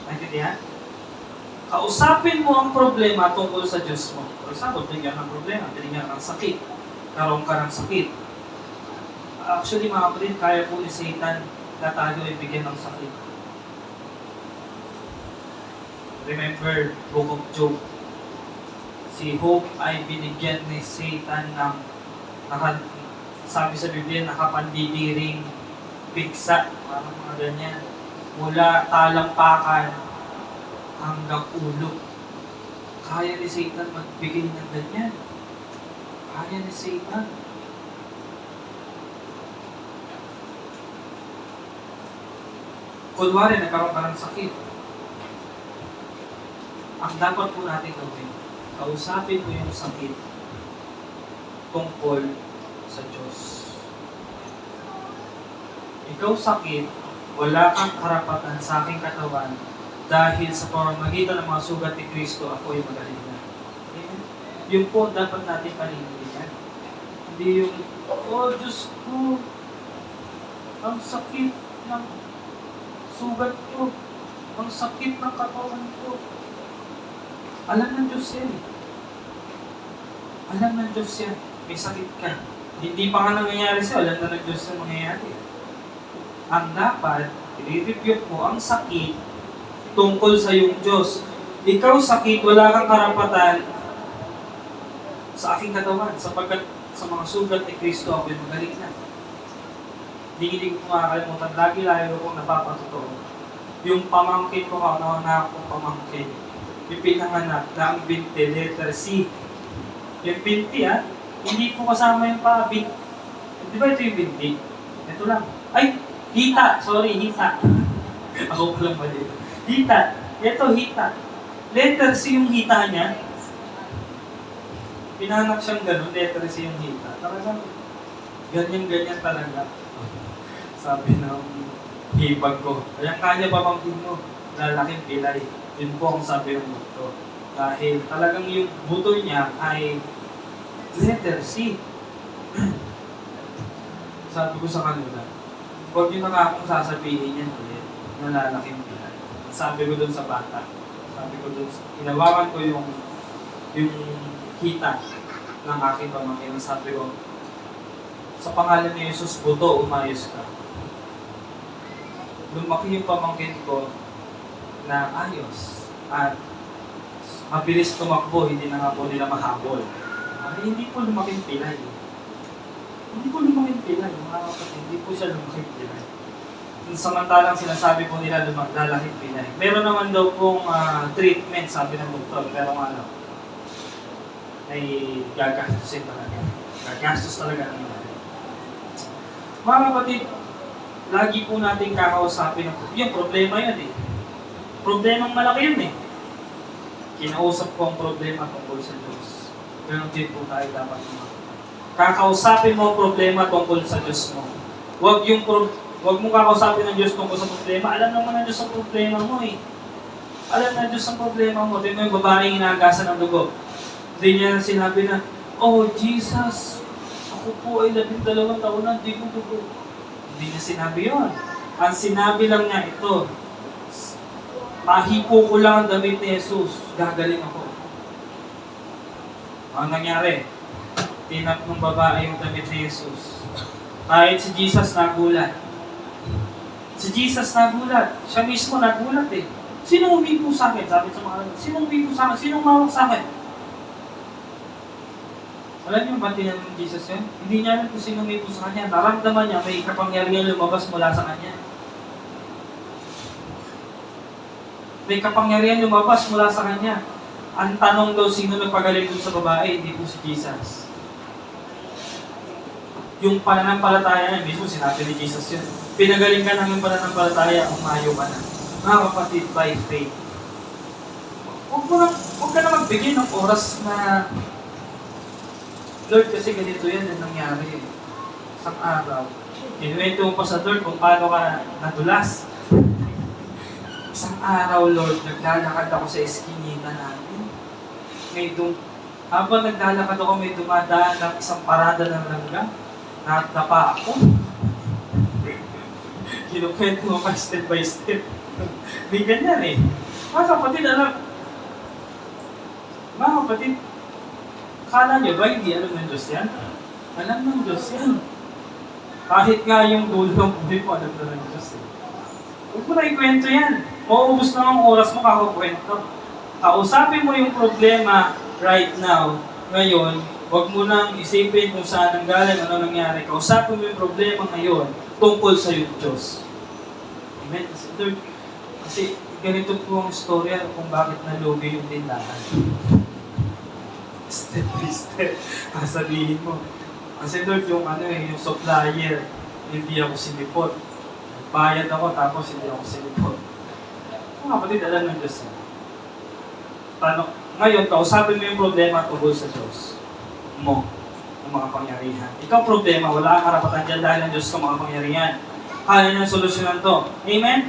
Naintindihan? Kausapin mo ang problema tungkol sa Diyos mo. For example, bigyan ng problema, bigyan ng sakit, karoon ka ng sakit. Actually, mga kapatid, kaya po ni Satan na tayo ay bigyan ng sakit. Remember, Book of Job. Si Job ay binigyan ni Satan ng, sabi sa Biblia, nakapandidiring bigsa, parang mga ganyan, mula talampakan hanggang ulo. Kaya ni Satan magbigay ng ganyan. Kaya ni Satan. Kunwari, nagkaroon ka ng sakit. Ang dapat po natin gawin, kausapin mo yung sakit tungkol sa Diyos. Ikaw sakit, wala kang karapatan sa aking katawan dahil sa pamamagitan ng mga sugat ni Kristo, ako ay magaling na. Amen? Yung po dapat natin panindigan. Hindi yung, oh Diyos ko, ang sakit ng sugat ko, ang sakit ng katawan ko. Alam ng Diyos yan. Alam ng Diyos yan. May sakit ka. Hindi pa nga nangyayari sa'yo, alam na ng Diyos na mangyayari. Ang dapat, i-review mo ang sakit tungkol sa iyong Diyos. Ikaw sakit, wala kang karapatan sa aking katawan, sapagkat sa mga sugat ni Kristo ako'y magaling na. Hindi ko makakalimutan, lagi kong napapatotoo. Yung pamangkin ko, kauna akong pamangkin, yung pinanganak na ang binti, letter C. Yung binti, hindi po kasama yung pa-binti. Di ba ito yung binti? Ito lang. Ay, hita. Sorry, hita. Ako pa lang ba dito? Hita. Ito, hita. Letter C yung hita niya. Pinanganak siyang ganun, letter C yung hita. Talagang, ganyan-ganyan talaga. Sabi ng hipag ko. Kaya pamangkin mo, lalaking pilay. Yun po ang sabi ng buto. Dahil talagang yung buto niya ay letter C. Sabi ko sa kanila, huwag nyo na akong sasabihin yan ulit na lalaking pilay. Sabi ko dun sa bata. Sabi ko dun, hinawakan ko yung kita ng aking pamangkin. Sabi ko, sa pangalan ni Jesus, buto, umayos ka. Lumaki yung pamangkin ko na ayos at mabilis tumakbo, hindi na nga po nila mahabol. Hindi po lumaking pilay. Hindi po lumaking pilay, mga kapatid. Hindi po siya lumaking pilay. Samantalang sinasabi po nila lalaking pilay. Meron naman daw pong treatment, sabi ng doktor. Pero ano, ay gagastusin talaga. Gagastos talaga ng mga. Mga kapatid, lagi po natin kakausapin yung problema yun eh. Problemang malaki yun eh. Kinausap ko ang problema tungkol sa Diyos. Ganun din po tayo dapat makakita. Kakausapin mo ang problema tungkol sa Diyos mo. Huwag mong kakausapin ng Diyos tungkol sa problema. Alam naman ng Diyos ang problema mo eh. Alam na Diyos ang problema mo. Tingnan mo yung babaeng inagasan ng dugo. Hindi niya sinabi na, "Oh Jesus, ako po ay 12 taon na, di ko dugo." Hindi niya sinabi yun. Ang sinabi lang niya ito, "Mahipo ko lang ang damit ni Jesus, gagaling ako." Ang nangyari, tinap ng babae yung damit ni Jesus. Kahit si Jesus nagulat. Si Jesus nagulat. Siya mismo nagulat eh. Sino umipo sa akin? Sabi sa mga ano, sino umipo sa akin? Sino umawak sa akin? Alam niyo ba tinanong ng Jesus yun? Hindi niya alam kung sino umipo sa kanya. Naramdaman niya may kapangyarihan lumabas mula sa kanya. May kapangyarihan lumabas mula sa kanya. Ang tanong daw, sino nagpagaling dun sa babae? Hindi po si Jesus. Yung pananampalataya niya, mismo sinabi ni Jesus yun. Pinagaling ka ng yung pananampalataya, umayo ka na. Mga kapatid, by faith. Huwag ka na magbigay ng oras na, Lord, kasi ganito yan ang nangyari. Isang araw, kinuwento mo pa sa Lord kung paano ka nadulas. Isang araw, Lord, naglalakad ako sa eskinita namin. Habang naglalakad ako, may dumadaan ng isang parada ng langga. Natapa ako. Kinukwento mo pa step by step. May ganyan eh. Mga kapatid, mga kapatid, kala nyo ba hindi alam ng Diyos yan? Alam ng Diyos yan. Kahit nga yung dulo ng buhay mo, alam na ng Diyos eh. Huwag mo na ikwento yan. Mauubos na ang oras mo kakakwento. Kausapin mo yung problema right now. Ngayon, huwag mo nang isipin kung saan ang galing, ano nangyari. Kausapin mo yung problema ngayon tungkol sa yung Diyos. Amen? Kasi ganito po ang storya kung bakit nalugi yung tindahan. Step by step, sabihin mo. Kasi Lord, yung yung supplier, hindi ako sinipot. Bayad ako, tapos hindi ako sinipot. Mga kapatid, alam ng Diyos. Ngayon, kausapin mo yung problema tungkol sa Diyos mo, ng mga pangyarihan. Ikaw problema, wala kang karapatan dyan dahil ang Diyos ka mga pangyarihan. Kaya niyang solusyonan to. Amen?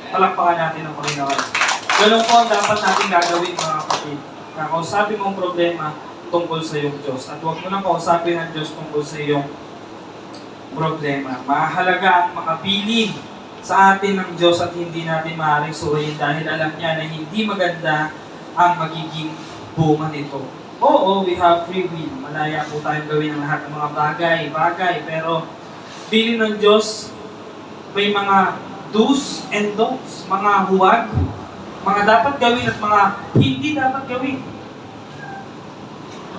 Palakpakan natin ang Panginoon. Ganun po ang dapat natin gagawin, mga kapatid. Kakausapin mo ang problema tungkol sa iyong Diyos. At huwag mo nang kausapin ang Diyos tungkol sa iyong problema. Mahalaga ang makabilin sa atin ng Diyos at hindi natin maaaring suriin dahil alam niya na hindi maganda ang magiging bunga nito. Oo, we have free will. Malaya po tayong gawin ang lahat ng mga bagay. Pero bilin ng Diyos, may mga do's and don'ts, mga huwag, mga dapat gawin at mga hindi dapat gawin.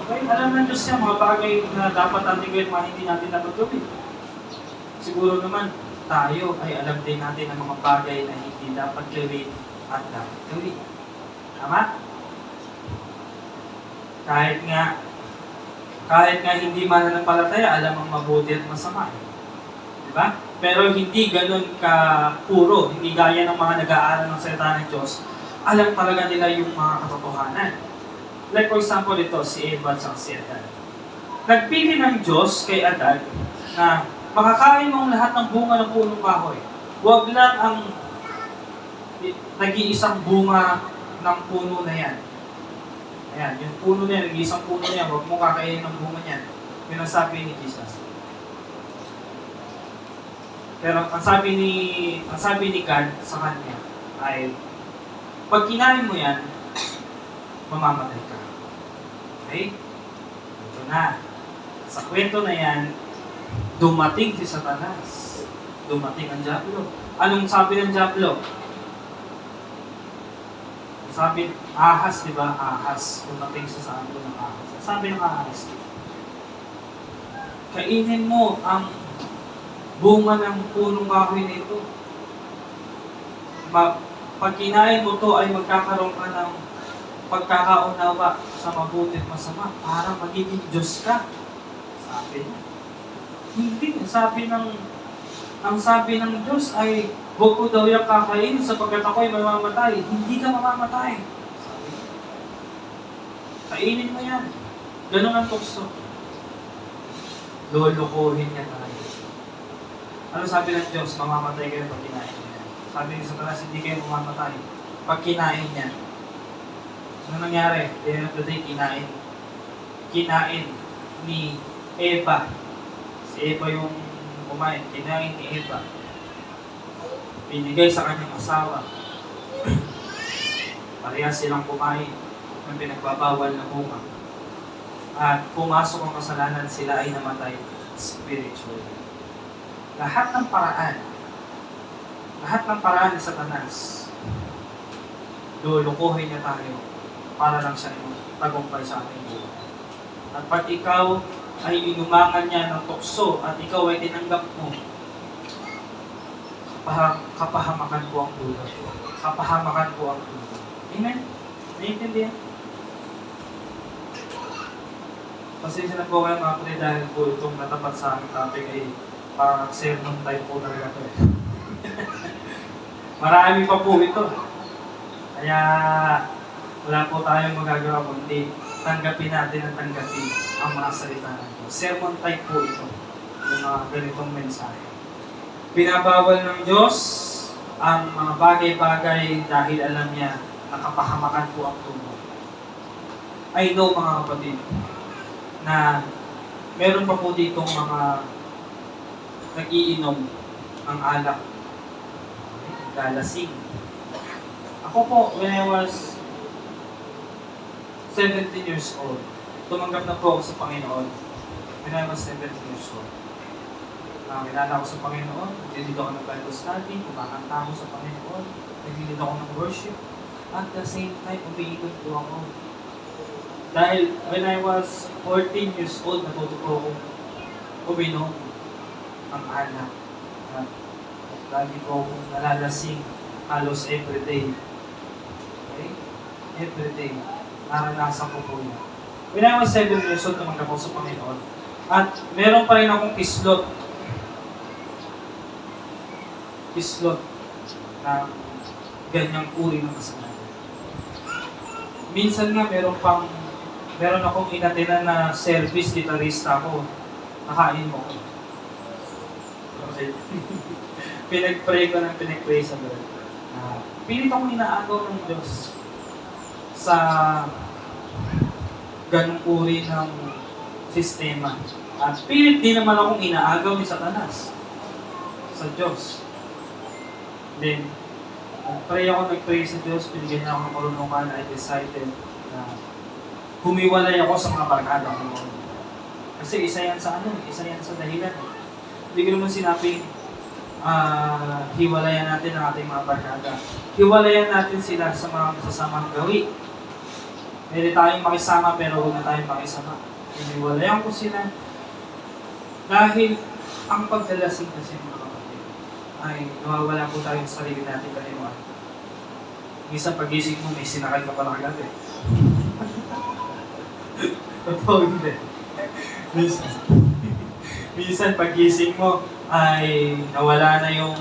Okay? Alam ng Diyos yan, mga bagay na dapat natin gawin, mga hindi natin dapat gawin. Siguro naman, tayo ay alam din natin ang mga bagay na hindi dapat gawin at dapat gawin. Tama? Kahit nga hindi mananampalataya, alam ang mabuti at masama. Diba? Pero hindi ganun ka puro, hindi gaya ng mga nag-aaral ng salita ng Diyos. Alam talaga nila yung mga katotohanan. Like for example ito, si Eva at si Adan. Nagpili ng Diyos kay Adan na makakain mo lahat ng bunga ng punong kahoy. Huwag lang ang nag-iisang bunga ng puno na yan. Ayan, yung puno na yan, nag-iisang puno na yan, huwag mo kakainin ng bunga niyan. Yun ang sabi ni Jesus. Pero ang sabi ni God sa kanya ay, pag kinain mo yan, mamamatay ka. Okay? Ito na. Sa kwento na yan, dumating si Satanas. Dumating ang Diablo. Anong sabi ng Diablo? Sabi, ahas, di ba? Ahas. Dumating sa saan ng ahas. Sabi ng ahas, kainin mo ang bunga ng punong kahoy nito. Pag kinain mo to ay magkakaroon ka ng pagkakaunawa sa mabuti at masama para magiging Diyos ka. Sabi niya. Hindi. Ang sabi ng Diyos ay, huwag ko daw yung kakainin sapagkat ako'y mamamatay. Hindi ka mamamatay. Sabi niya. Kainin mo yan. Ganun ang tukso. Lolokohin niya tayo. Ano sabi ng Diyos? Mamamatay kayo pag kinain niya. Sabi ni Satanas, hindi kayo mamamatay pag kinain niya. Ano nangyari? At the end of the day, kinain ni Eva. Si Eva yung kumain. Kinain ni Eva. Binigay sa kanyang asawa. Parehas silang kumain ng pinagbabawal na bunga. At pumasok ang kasalanan, sila ay namatay spiritually. Lahat ng paraan ni Satanas, lulukuhin niya tayo para lang siya tagumpay sa ating buhay. At pag ikaw ay inumangan niya ng tukso at ikaw ay tinanggap mo, kapahamakan po ang dulo. Kapahamakan po ang dulo. Amen? Naiintindihan? Pasensya na po kayo mga kapatid dahil po itong natapat sa aming topic ay parang sermon type po talaga ito eh. Marami pa po ito. Kaya wala po tayong magagawa kundi tanggapin natin ang tanggapin ang mga salita ng Diyos. Sermon type po ito. Yung mga ganitong mensahe. Pinabawal ng Diyos ang mga bagay-bagay dahil alam niya nakapahamakan po ang tubo. I know mga kapatid na meron pa po ditong mga nag-iinom ng alak, lalasing. Ako po, when I was 17 years old, tumanggap na po ako sa Panginoon. When I was 17 years old. Kilala ko sa Panginoon, nagdilid ako ng Bible study, kumakanta ako sa Panginoon, nagdilid ako ng worship, at the same time, umiikot po ako. Dahil when I was 14 years old, natuto po akong uminom ng alak. At lagi po akong nalalasing halos everyday. Okay? Everyday. Naranasan ko po yan. When I was 7 years old, tumanggap ako sa Panginoon. At meron pa rin akong kislot. Kislot na ganyang uri ng kasalanan. Minsan nga meron akong inatinan na service gitarista ako. Nakain mo ko. Okay. Pinag-pray sa Lord. Pilit akong inaagaw ng Diyos sa ganung uri ng sistema. At pilit din naman akong inaagaw ni Satanas sa Diyos. Then, nag-pray sa Diyos, pinigyan niya ako ng karunungan, I decided na humiwalay ako sa mga barkada ko. Kasi isa yan sa dahilan. Hindi ko naman sinabing hiwalayan natin ang ating mga barkada. Hiwalayan natin sila sa mga masasamang gawi. Pwede tayong makisama pero huwag na tayong makisama. Hiwalayan ko sila dahil ang pagdalasing kasi mga kapatid ay nawawala po tayo sa sarili natin kalimuan. Minsan pagising mo may sinakal ka pala agad eh. Totoo hindi. Minsan pagising mo ay nawala na yung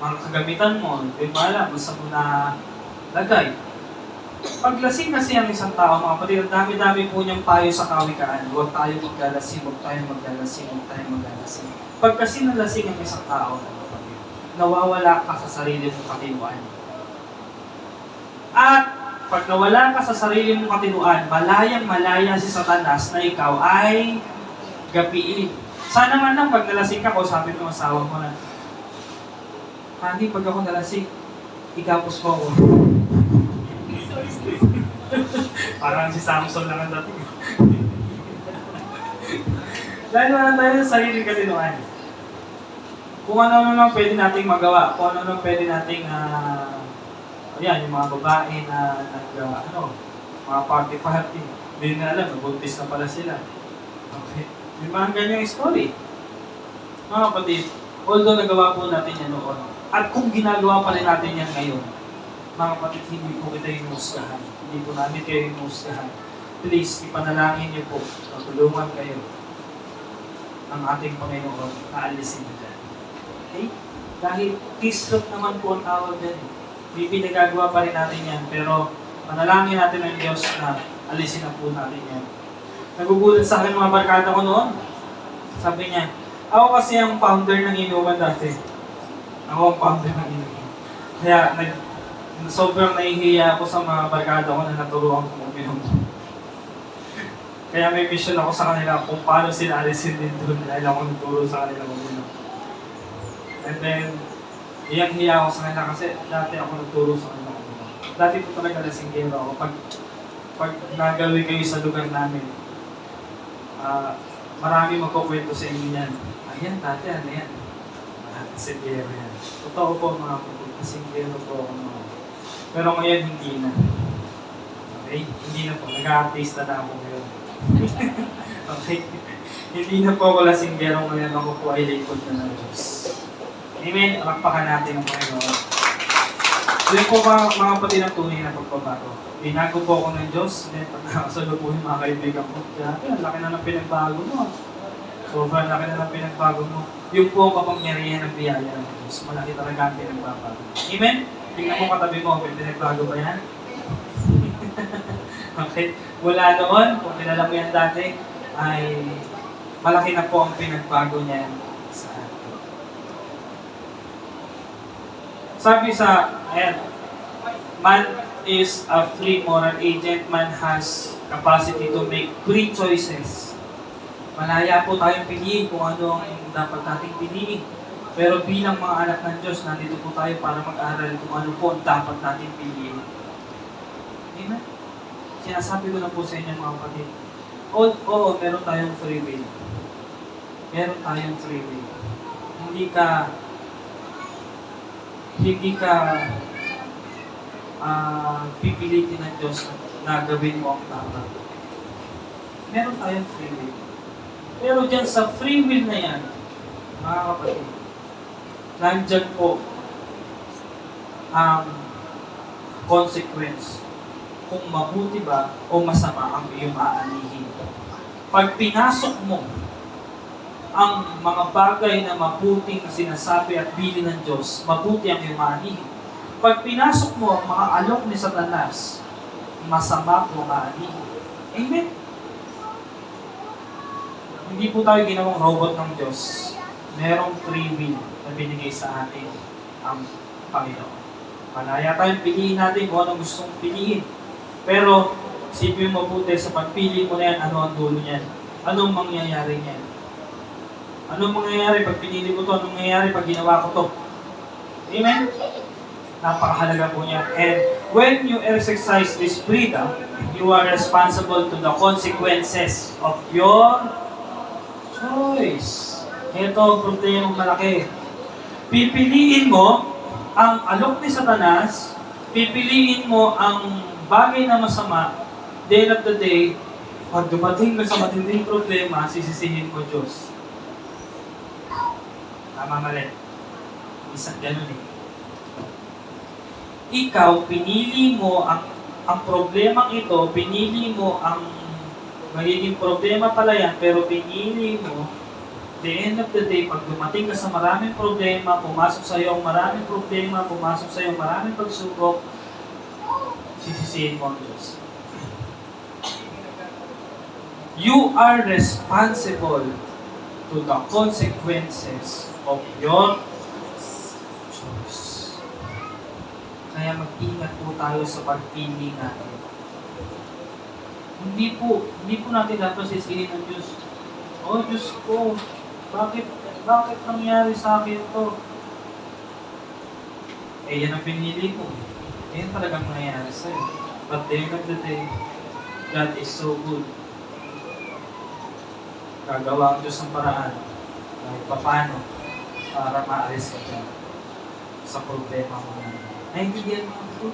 mga kagamitan mo. Hindi mo alam, basta mo na lagay. Paglasing kasi ang isang tao, mga kapatid, ang dami-dami po niyang payo sa kawikaan. Huwag tayo maglalasing, huwag tayo maglalasing, huwag tayo maglalasing. Pag kasi nalasing ang isang tao, mga kapatid, nawawala ka sa sarili mong katinuan. At pag nawala ka sa sarili mong katinuan, malayang-malaya si Satanas na ikaw ay gapiin. Sana man lang pag nalasing ka, sabi ng asawa mo na, Honey, pag ako nalasing, ikapos mo ako. Parang si Samson lang ang dating. Dahil wala tayo sa sarili katinuan. Kung ano lang pwede nating magawa, kung ano lang pwede nating Ayan, yung mga babae na mga party-party. Hindi na alam, nabuntis na pala sila. Okay. May mga ganyang story. Mga kapatid, although nagawa po natin yan noon, at kung ginagawa pa rin natin yan ngayon, mga kapatid, hindi po kita hinuhusgahan. Hindi po namin kayo hinuhusgahan. Please, ipanalangin niyo po, tulungan kayo ng ating Panginoon na alisin niyo dyan. Okay? Dahil kislot naman po ang tawag dyan. Maybe nagagawa pa rin natin yan, pero panalangin natin ang Diyos na alisin na po natin yan. Nagugulat sa akin mga barkada ko noon. Sabi niya, ako kasi ang founder ng inuman dati. Ako ang founder ng inuman. Kaya sobrang nahihiya ako sa mga barkada ko na naturuan ko uminom. Kaya may mission ako sa kanila kung paano sila alisin din doon dahil ako nagturo sa kanila uminom. And then, iyang-hiya ako sa kanila kasi dati ako nagturo sa kanila uminom. Dati po talaga lasinggero ako. Pag nagawi kayo sa lugar namin, marami magkukwento sa inyo yan. Ayan, dati ano yan? Lasinggero yan. Totoo po mga kapatid, lasinggero po ako mga. Pero ngayon hindi na. Okay? Hindi na po. Nag-a-artista na ako ngayon. Okay? Hindi na po ako lasinggero ngayon. Ako po ay lingkod na ng Diyos. Amen? Alakpakan natin ang Panginoon. Yun po mga kapatid ang tunay na pagbabago. Binago po ako ng Diyos. Then pag nakasalubuhin mga kaibigan ko, grabe, ang laki na ng pinagbago mo. Sobrang laki na ng pinagbago mo. Yung po ang kapangyarihan ng biyaya ng Diyos. Malaki talaga ang pinagbabago. Amen? Tingnan mo katabi mo, may pinagbago ba yan? Okay? Mula noon, kung kilala mo yan dati, ay malaki na po ang pinagbago niya sa atin. Sabi sa, ayan, man is a free moral agent. Man has capacity to make free choices. Malaya po tayong piliin kung ano ang dapat nating piliin. Pero bilang mga anak ng Diyos, nandito po tayo para mag-aral kung ano po ang dapat nating piliin. Amen? Sinasabi ko na po sa inyo mga kapatid. Oo, meron tayong free will. Meron tayong free will. Hindi ka pipilitin ng Diyos na gawin mo ang dapat. Meron tayong free will. Pero dyan sa free will na yan, mga kapatid, nandyan po ang consequence kung mabuti ba o masama ang iyong aanihin. Pag pinasok mo ang mga bagay na mabuting na sinasabi at bili ng Diyos, mabuti ang iyong aanihin. Pag pinasok mo ang mga alok ni Satanas, masama po ang aanihin. Amen? Hindi po tayo ginawang robot ng Diyos. Merong free will na binigay sa atin ang Panginoon. Malaya tayong piliin natin kung anong gustong piliin. Pero, isipin mo mabuti sa pagpili mo na yan, ano ang dulo niyan? Anong mangyayari niyan? Anong mangyayari pag pinili ko to? Anong mangyayari pag ginawa ko to? Amen? Napakahalaga po niya. And when you exercise this freedom, you are responsible to the consequences of your choice. Ito ang problema malaki. Pipiliin mo ang alok ni Satanas, pipiliin mo ang bagay na masama, day of the day, pag dumating ka sa matinding problema, sisisihin mo Diyos. Tama mali. Isang ganun eh. Ikaw, pinili mo ang problemang ito, pinili mo ang magiging problema pala yan, pero pinili mo, the end of the day, pag dumating ka sa maraming problema, pumasok sa iyo ang maraming problema, pumasok sa iyo ang maraming pagsubok, sisisihin mo ang Diyos. You are responsible to the consequences of your choice. Kaya mag-ingat po tayo sa pagpili natin. Hindi po natin dapat sisihin ng Diyos. Oh Diyos ko, bakit nangyari sa akin to? Yan ang pinili ko. Yan talagang nangyayari sa'yo. But the end of the day, God is so good. Gagawa ang Diyos ng paraan kahit paano para maalis ka dyan sa problema mo na. Naintindihan mo? ko.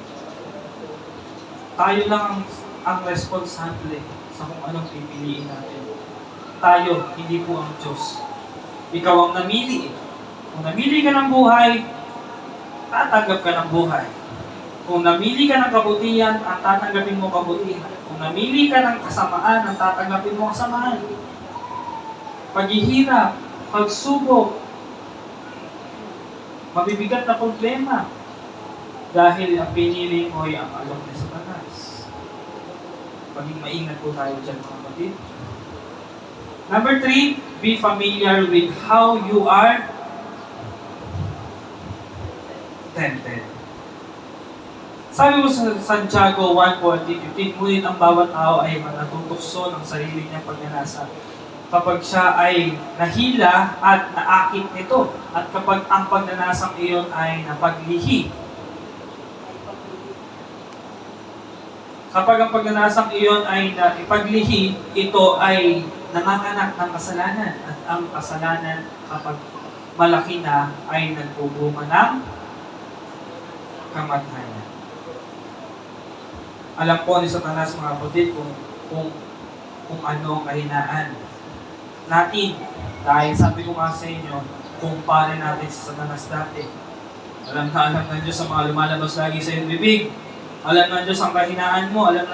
Tayo lang ang responsable sa kung anong pipiliin natin. Tayo, hindi po ang Diyos. Ikaw ang namili. Kung namili ka ng buhay, tatanggap ka ng buhay. Kung namili ka ng kabutihan, ang tatanggapin mo kabutihan. Kung namili ka ng kasamaan, ang tatanggapin mo kasamaan. Paghihirap, pagsubok, mabibigat na problema. Dahil ang pinili mo ay ang alok ni Satanas. Maging maingat po tayo dyan, mga kapatid. Number 3, be familiar with how you are tempted. Sabi mo sa Santiago 1:14-15, ngunit ang bawat tao ay natutukso ng sarili niyang pagnanasa kapag siya ay nahila at naakit nito, at kapag ang pagnanasang iyon ay napaglihi. Kapag ang pagnanasang iyon ay naipaglihi, ito ay nanganganak ng kasalanan. At ang kasalanan, kapag malaki na, ay nagbubunga ng kamatayan. Alam po ni Satanas, mga kapatid, kung ano ang kahinaan natin. Dahil sabi ko nga sa inyo, kumpare natin sa Satanas dati. Alam ng Diyos sa mga lumalabas lagi sa iyong bibig. Alam ng Diyos ang kahinaan mo. Alam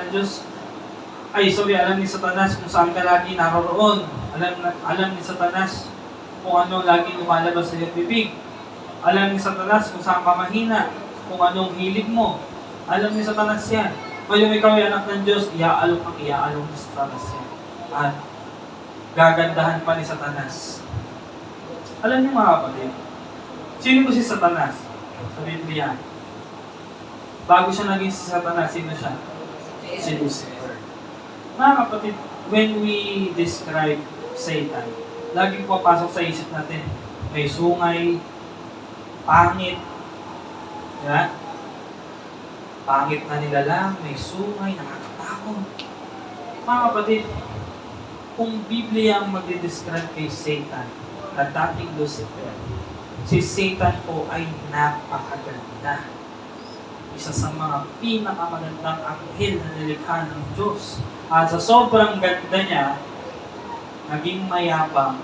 ni Satanas kung saan ka lagi naroroon. Alam ni Satanas kung ano lagi lumalabas sa iyong bibig. Alam ni Satanas kung saan ka mahina, kung anong hilig mo. Alam ni Satanas yan. Kung ikaw ay anak ng Diyos, iaalok ni Satanas yan. At gagandahan pa ni Satanas. Alam niyo, mga kapatid, sino ba si Satanas sa Biblia? Bago siya naging si Satanas, sino siya? Si Lucifer. Mga kapatid, when we describe Satan, laging papasok sa isip natin, may sungay, pangit, yeah? Pangit na nilalang, may sungay, nakakatakot. Mga kapatid, kung Biblia ang magdidescribe kay Satan, na dating Lucifer, si Satan po ay napakaganda. Isa sa mga pinakamagandang anghel na nilikha ng Diyos. At sa sobrang ganda niya, naging mayabang.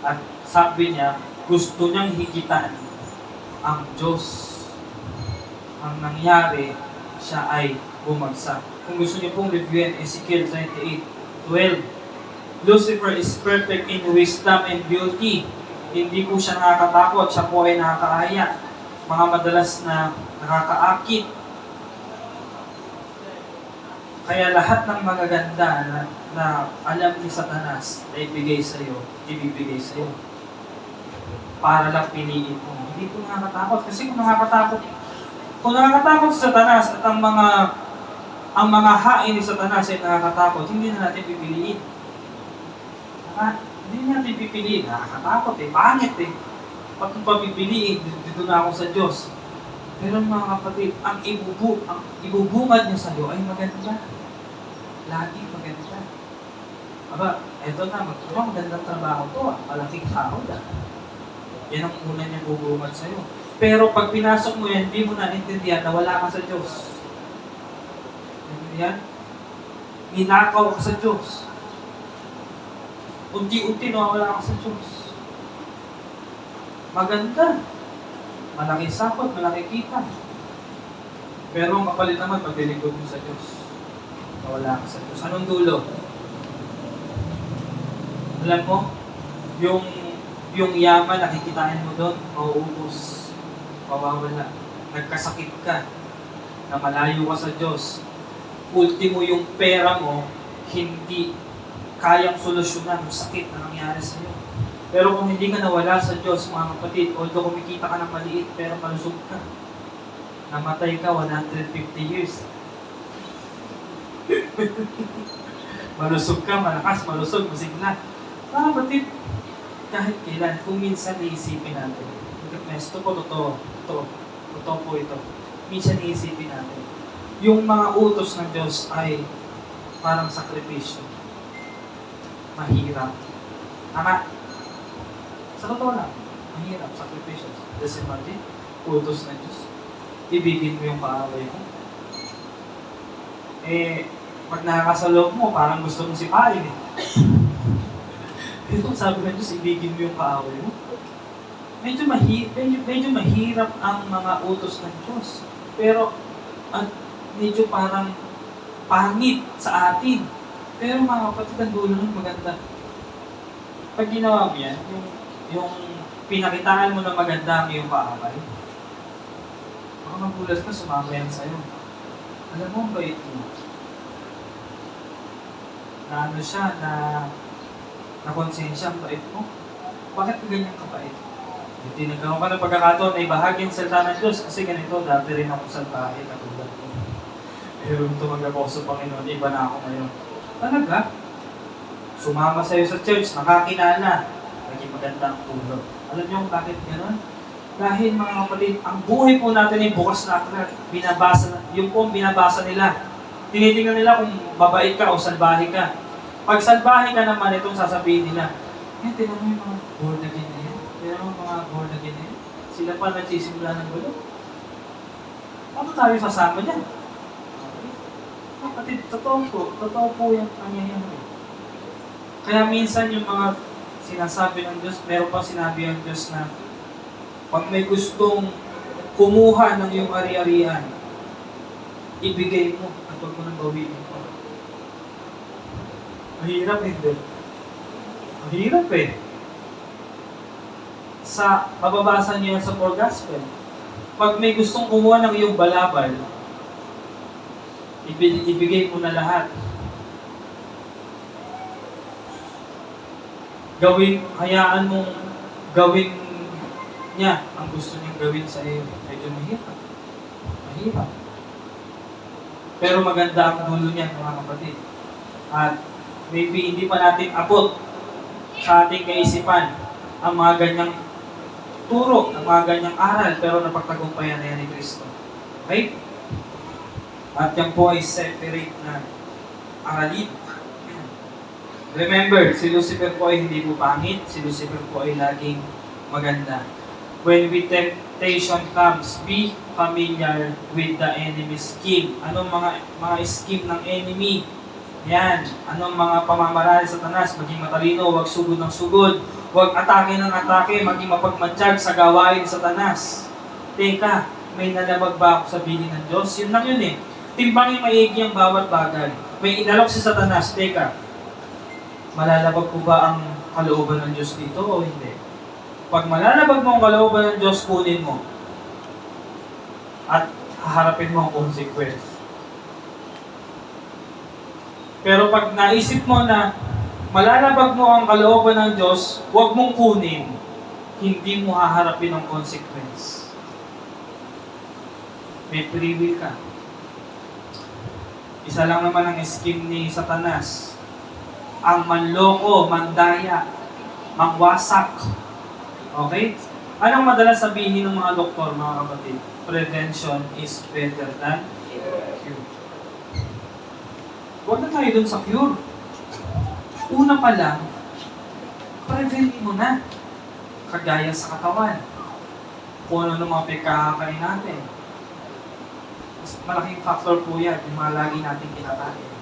At sabi niya, gusto niyang higitan ang Diyos. Ang nangyari, siya ay bumagsak. Kung gusto niyo pong reviewin, Ezekiel 28:12. Lucifer is perfect in wisdom and beauty. Hindi po siya nakakatakot, siya po ay nakakaaya. Mga madalas na nakakaakit. Kaya lahat ng magaganda na alam ni Satanas na ibigay sa iyo, ibibigay sa iyo. Para lang piliin mo. Hindi po nakakatakot. Kasi kung nakakatakot si Satanas at ang mga hain ni Satanas ay nakakatakot, hindi na natin pipiliin. Hindi natin pipiliin. Nakakatakot pangit Pag papipiliin, dito na ako sa Diyos. Pero mga kapatid, ang ibubungad niya sa iyo ay maganda. Lagi maganda. Aba, eto na, magandang trabaho to. Malaking sahod. Yan ang una niyang bubungad sa iyo. Pero pag pinasok mo yan, hindi mo naintindihan na wala ka sa Diyos. Yan. Ninakaw ka sa Diyos. Unti-unti nawawala ka sa Diyos. Maganda. Malaki sakot, malaki kita. Pero ang kapalit naman, maglilingkod mo sa Diyos. Nawala ka sa Diyos. Anong dulo? Alam mo, yung yaman, nakikitain mo doon, mauubos, mawawala. Nagkasakit ka, na malayo ka sa Diyos. Ultimo yung pera mo, hindi kayang solusyonan yung sakit na nangyari sa iyo. Pero kung hindi ka nawala sa Diyos, mga kapatid, although kumikita ka ng maliit, pero malusog ka. Namatay ka 150 years. Malusog ka, malakas, malusog, masigla. Mga kapatid, kahit kailan, kung minsan iisipin natin, ito po, totoo po ito. Minsan iisipin natin, yung mga utos ng Diyos ay parang sakripisyo. Mahirap. Tama? Sa totoo lang, mahirap, sakripisyo. Just imagine, utos ng Diyos. ibigin mo yung kaaway mo. Eh, pag nakakasaloob mo, parang gusto mong sipain eh. Ito, sabi ng Diyos, ibigin mo yung kaaway mo. Medyo mahirap ang mga utos ng Diyos. Pero, medyo parang pangit sa atin. Pero mga kapatid, ang dulo nun maganda. Pag ginawa mo yan, yung pinakitaan mo na maganda ang iyong kaaway, baka magulat ka, sumama yan sa'yo. Alam mo, ang bait mo. Na ano siya, na konsensya, ang bait mo. Bakit ka ganyan kabait? Hindi nagkaroon ka ng pagkakataon ay bahagi ng salita ng Diyos kasi ganito, dati rin ako salbahe, katulad ko. Pero tumanggap ako sa Panginoon, iba na ako ngayon. Talaga? Sumama sa'yo sa church, nakakilala, naging maganda ang tulog. Alam niyo kung bakit gano'n? Dahil mga kapatid, ang buhay po natin ay bukas na aklat. Yung po ang binabasa nila. Tinitingnan nila kung babait ka o salbahe ka. Pag salbahe ka naman, itong sasabihin nila, tinan mo yung mga born again na yan. Tinan mo yung mga born again na yan. Sila pa nagsisimula ng gulo. Ano tayo sasama dyan? Kapatid, totoo po yung pangyayari. Kaya minsan yung mga sinasabi ng Diyos, meron pa sinabi ang Diyos na pag may gustong kumuha ng iyong ari-arian, ibigay mo at huwag mo nang bawiin mo. Mahirap hindi. Mahirap eh. Mababasa niyo yan sa 4 Gospel. Pag may gustong kumuha ng iyong balabal, ibigay mo na lahat. Hayaan mong gawin niya ang gusto niyang gawin sa iyo. Medyo mahirap. Mahirap. Pero maganda ang dulo niya, mga kapatid. At maybe hindi pa natin abot sa ating kaisipan ang mga ganyang turo, ang mga ganyang aral, pero napagtagumpayan na yan ni Kristo. Okay? At yan po ay separate na aralin. Remember, si Lucifer po ay hindi po pangit, si Lucifer po ay laging maganda. When temptation comes, be familiar with the enemy's scheme. Anong mga scheme ng enemy? Yan. Anong mga pamamaraan sa Satanas? Maging matalino, huwag sugod ng sugod. Huwag atake ng atake, maging mapagmatsyag sa gawain sa Satanas. Teka, may nalabag ba ako sa bilin ng Diyos? Yun lang yun eh. Timbangin maigi ang bawat bagay. May inalok si Satanas. Teka, malalabag ko ba ang kalooban ng Diyos dito o hindi? Pag malalabag mo ang kalooban ng Diyos, kunin mo. At haharapin mo ang consequence. Pero pag naisip mo na malalabag mo ang kalooban ng Diyos, huwag mong kunin. Hindi mo haharapin ang consequence. May free will ka. Isa lang naman ang scheme ni Satanas. Ang manloko, mandaya, mangwasak. Okay? Anong madalas sabihin ng mga doktor, mga kapatid? Prevention is better than cure. Huwag na tayo dun sa cure. Una pa lang, prevent mo na. Kagaya sa katawan. Kung ano ng mga pagkakakain natin. Malaking factor po yan, yung mga lagi natin kinakain.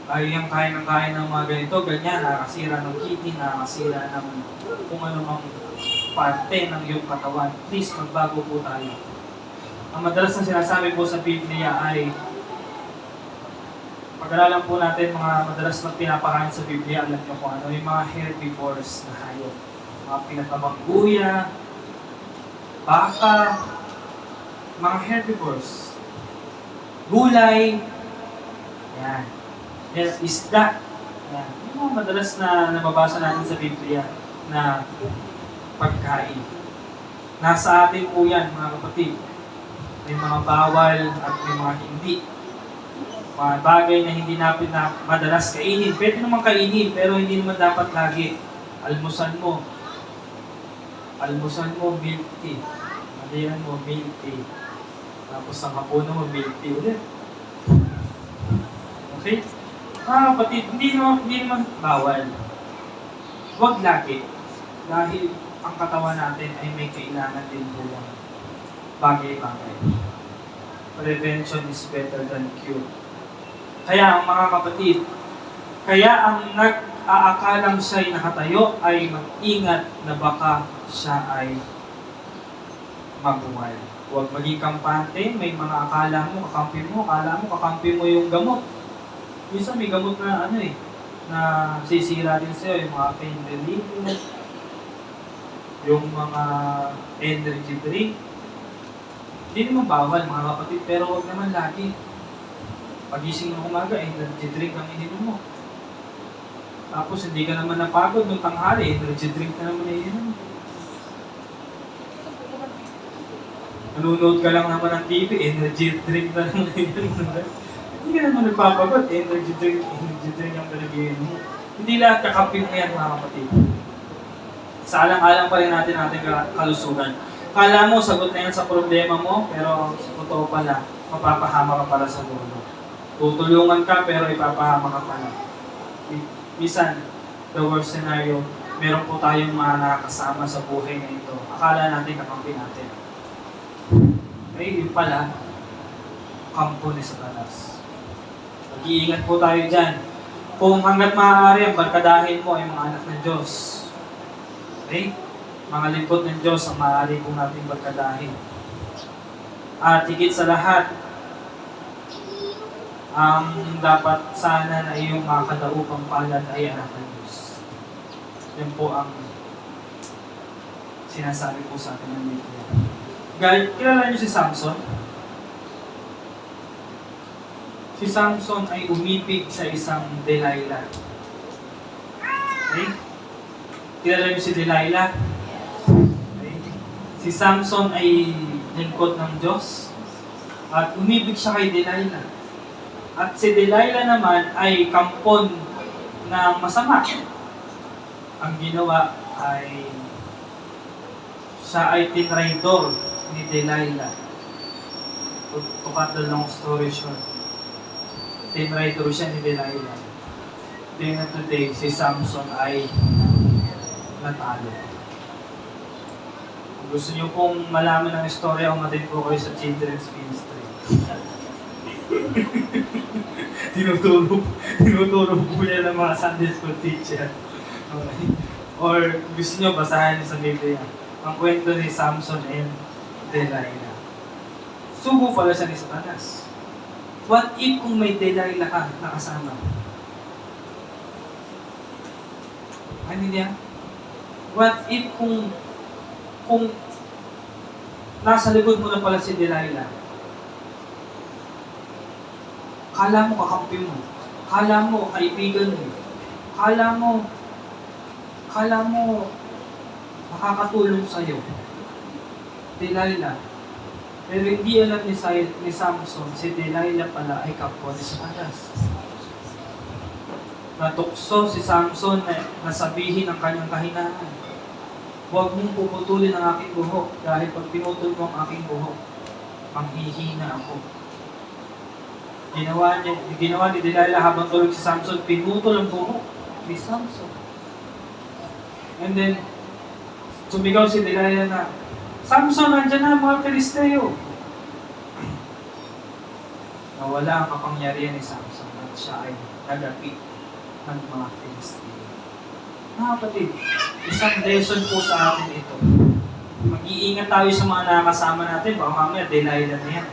Ayaw yung kain ng mga ganito, ganyan, nakakasira ng kidney, nakakasira ng kung ano mang parte ng iyong katawan. Please, magbago po tayo. Ang madalas na sinasabi po sa Biblia ay, pag-aralan po natin mga madalas na pinapakain sa Biblia, alam niyo kung ano, yung mga herbivores na hayop. Mga pinatabang buya, baka, mga herbivores, gulay, yan. Isda. Yan. Yung mga madalas na nababasa natin sa Biblia na pagkain. Nasa atin po yan, mga kapatid. May mga bawal at may mga hindi. Mga bagay na hindi natin na madalas kainin. Pwede naman kainin, pero hindi naman dapat lagi. Almusan mo, milk tea. Malihan mo, milk tea. Tapos ang hapunan mo, milk tea ulit. Okay? Mga kapatid, hindi naman bawal. Huwag lagi. Dahil ang katawan natin ay may kailangan din po yan. bagay-bagay. Prevention is better than cure. Kaya ang mga kapatid, kaya ang nag-aakalang siya'y nakatayo ay mag-ingat na baka siya ay mabuhay. Huwag maging kampante, may mga akala mo, kakampi mo yung gamot. Minsan may gamot na na sisira din sa'yo, yung mga pain relief, yung mga energy drink. Hindi naman bawal mga kapatid, pero huwag naman lagi. Pagising ng umaga, energy drink ang ininom mo. Tapos hindi ka naman napagod nung tanghali, energy drink na naman ininom mo. Nanonood ka lang naman ng TV, energy drink na naman ininom mo. Hindi ka naman nagpapagod, energy drink ang pinag-iinom mo. Hindi lahat kakapin mo yan mga kapatid. Sa alang-alang pa rin natin ating kalusugan. Kala mo, sagot na yan sa problema mo, pero sa totoo pala, mapapahama ka pala sa dulo. Tutulungan ka, pero ipapahama ka pala. Minsan, the worst scenario, meron po tayong mga nakakasama sa buhay na ito. Akala natin kakampi natin. Ay, yun pala, kampo ni Satanas. Mag-iingat po tayo dyan. Kung hanggat maaari, ang barkadahin mo ay mga anak ng Diyos. Okay? Mga lingkod ng Diyos ang maaari po natin barkadahin. At higit sa lahat, ang dapat sana na iyong mga kadaupang palad ay anak ng Diyos. Yan po ang sinasabi po sa atin ng Biblia. Kilala niyo si Samson? Si Samson ay umibig sa isang Delilah. Okay? Kilala niyo si Delilah? Okay? Si Samson ay lingkod ng Diyos at umibig siya kay Delilah. At si Delilah naman ay kampon ng masama. Ang ginawa ay siya ay tinraidor ni Delilah. To cut the long story short, tinraidor siya ni Delilah. Then today, si Samson ay natalo. Kung gusto niyo pong malaman ng istorya, umatin po kayo sa Children's Ministry. tinuturo po niya ng mga Sunday school teacher. Okay. Or gusto niyo basahin sa Biblia ang kwento ni Samson and Delilah. Sugo pala siya ni Satanas. What if kung may Delilah ka nakasama? Ano niya? What if kung nasa likod mo na pala si Delilah? Kala mo kakampi mo. Kala mo kaibigan mo. Kala mo makakatulong sa'yo. Delilah. Pero hindi alam ni Samson, si Delilah pala ay kapwa ni Satanas. Natukso si Samson na nasabihin ang kanyang kahinaan. Huwag mong puputulin ang aking buhok dahil pag pinutol mo ang aking buhok, manghihina ako. Ginawa ni Delilah habang tulog si Samson, pinutol ang buhok ni Samson. And then, sumigaw si Delilah na, Samson, nandyan na mga Filisteo. Nawala ang kapangyarihan ni Samson at siya ay nagapit ng mga Filisteo. Mga kapatid, isang lesson po sa atin ito. Mag-iingat tayo sa mga nakakasama natin, baka mamaya Delilah na yan.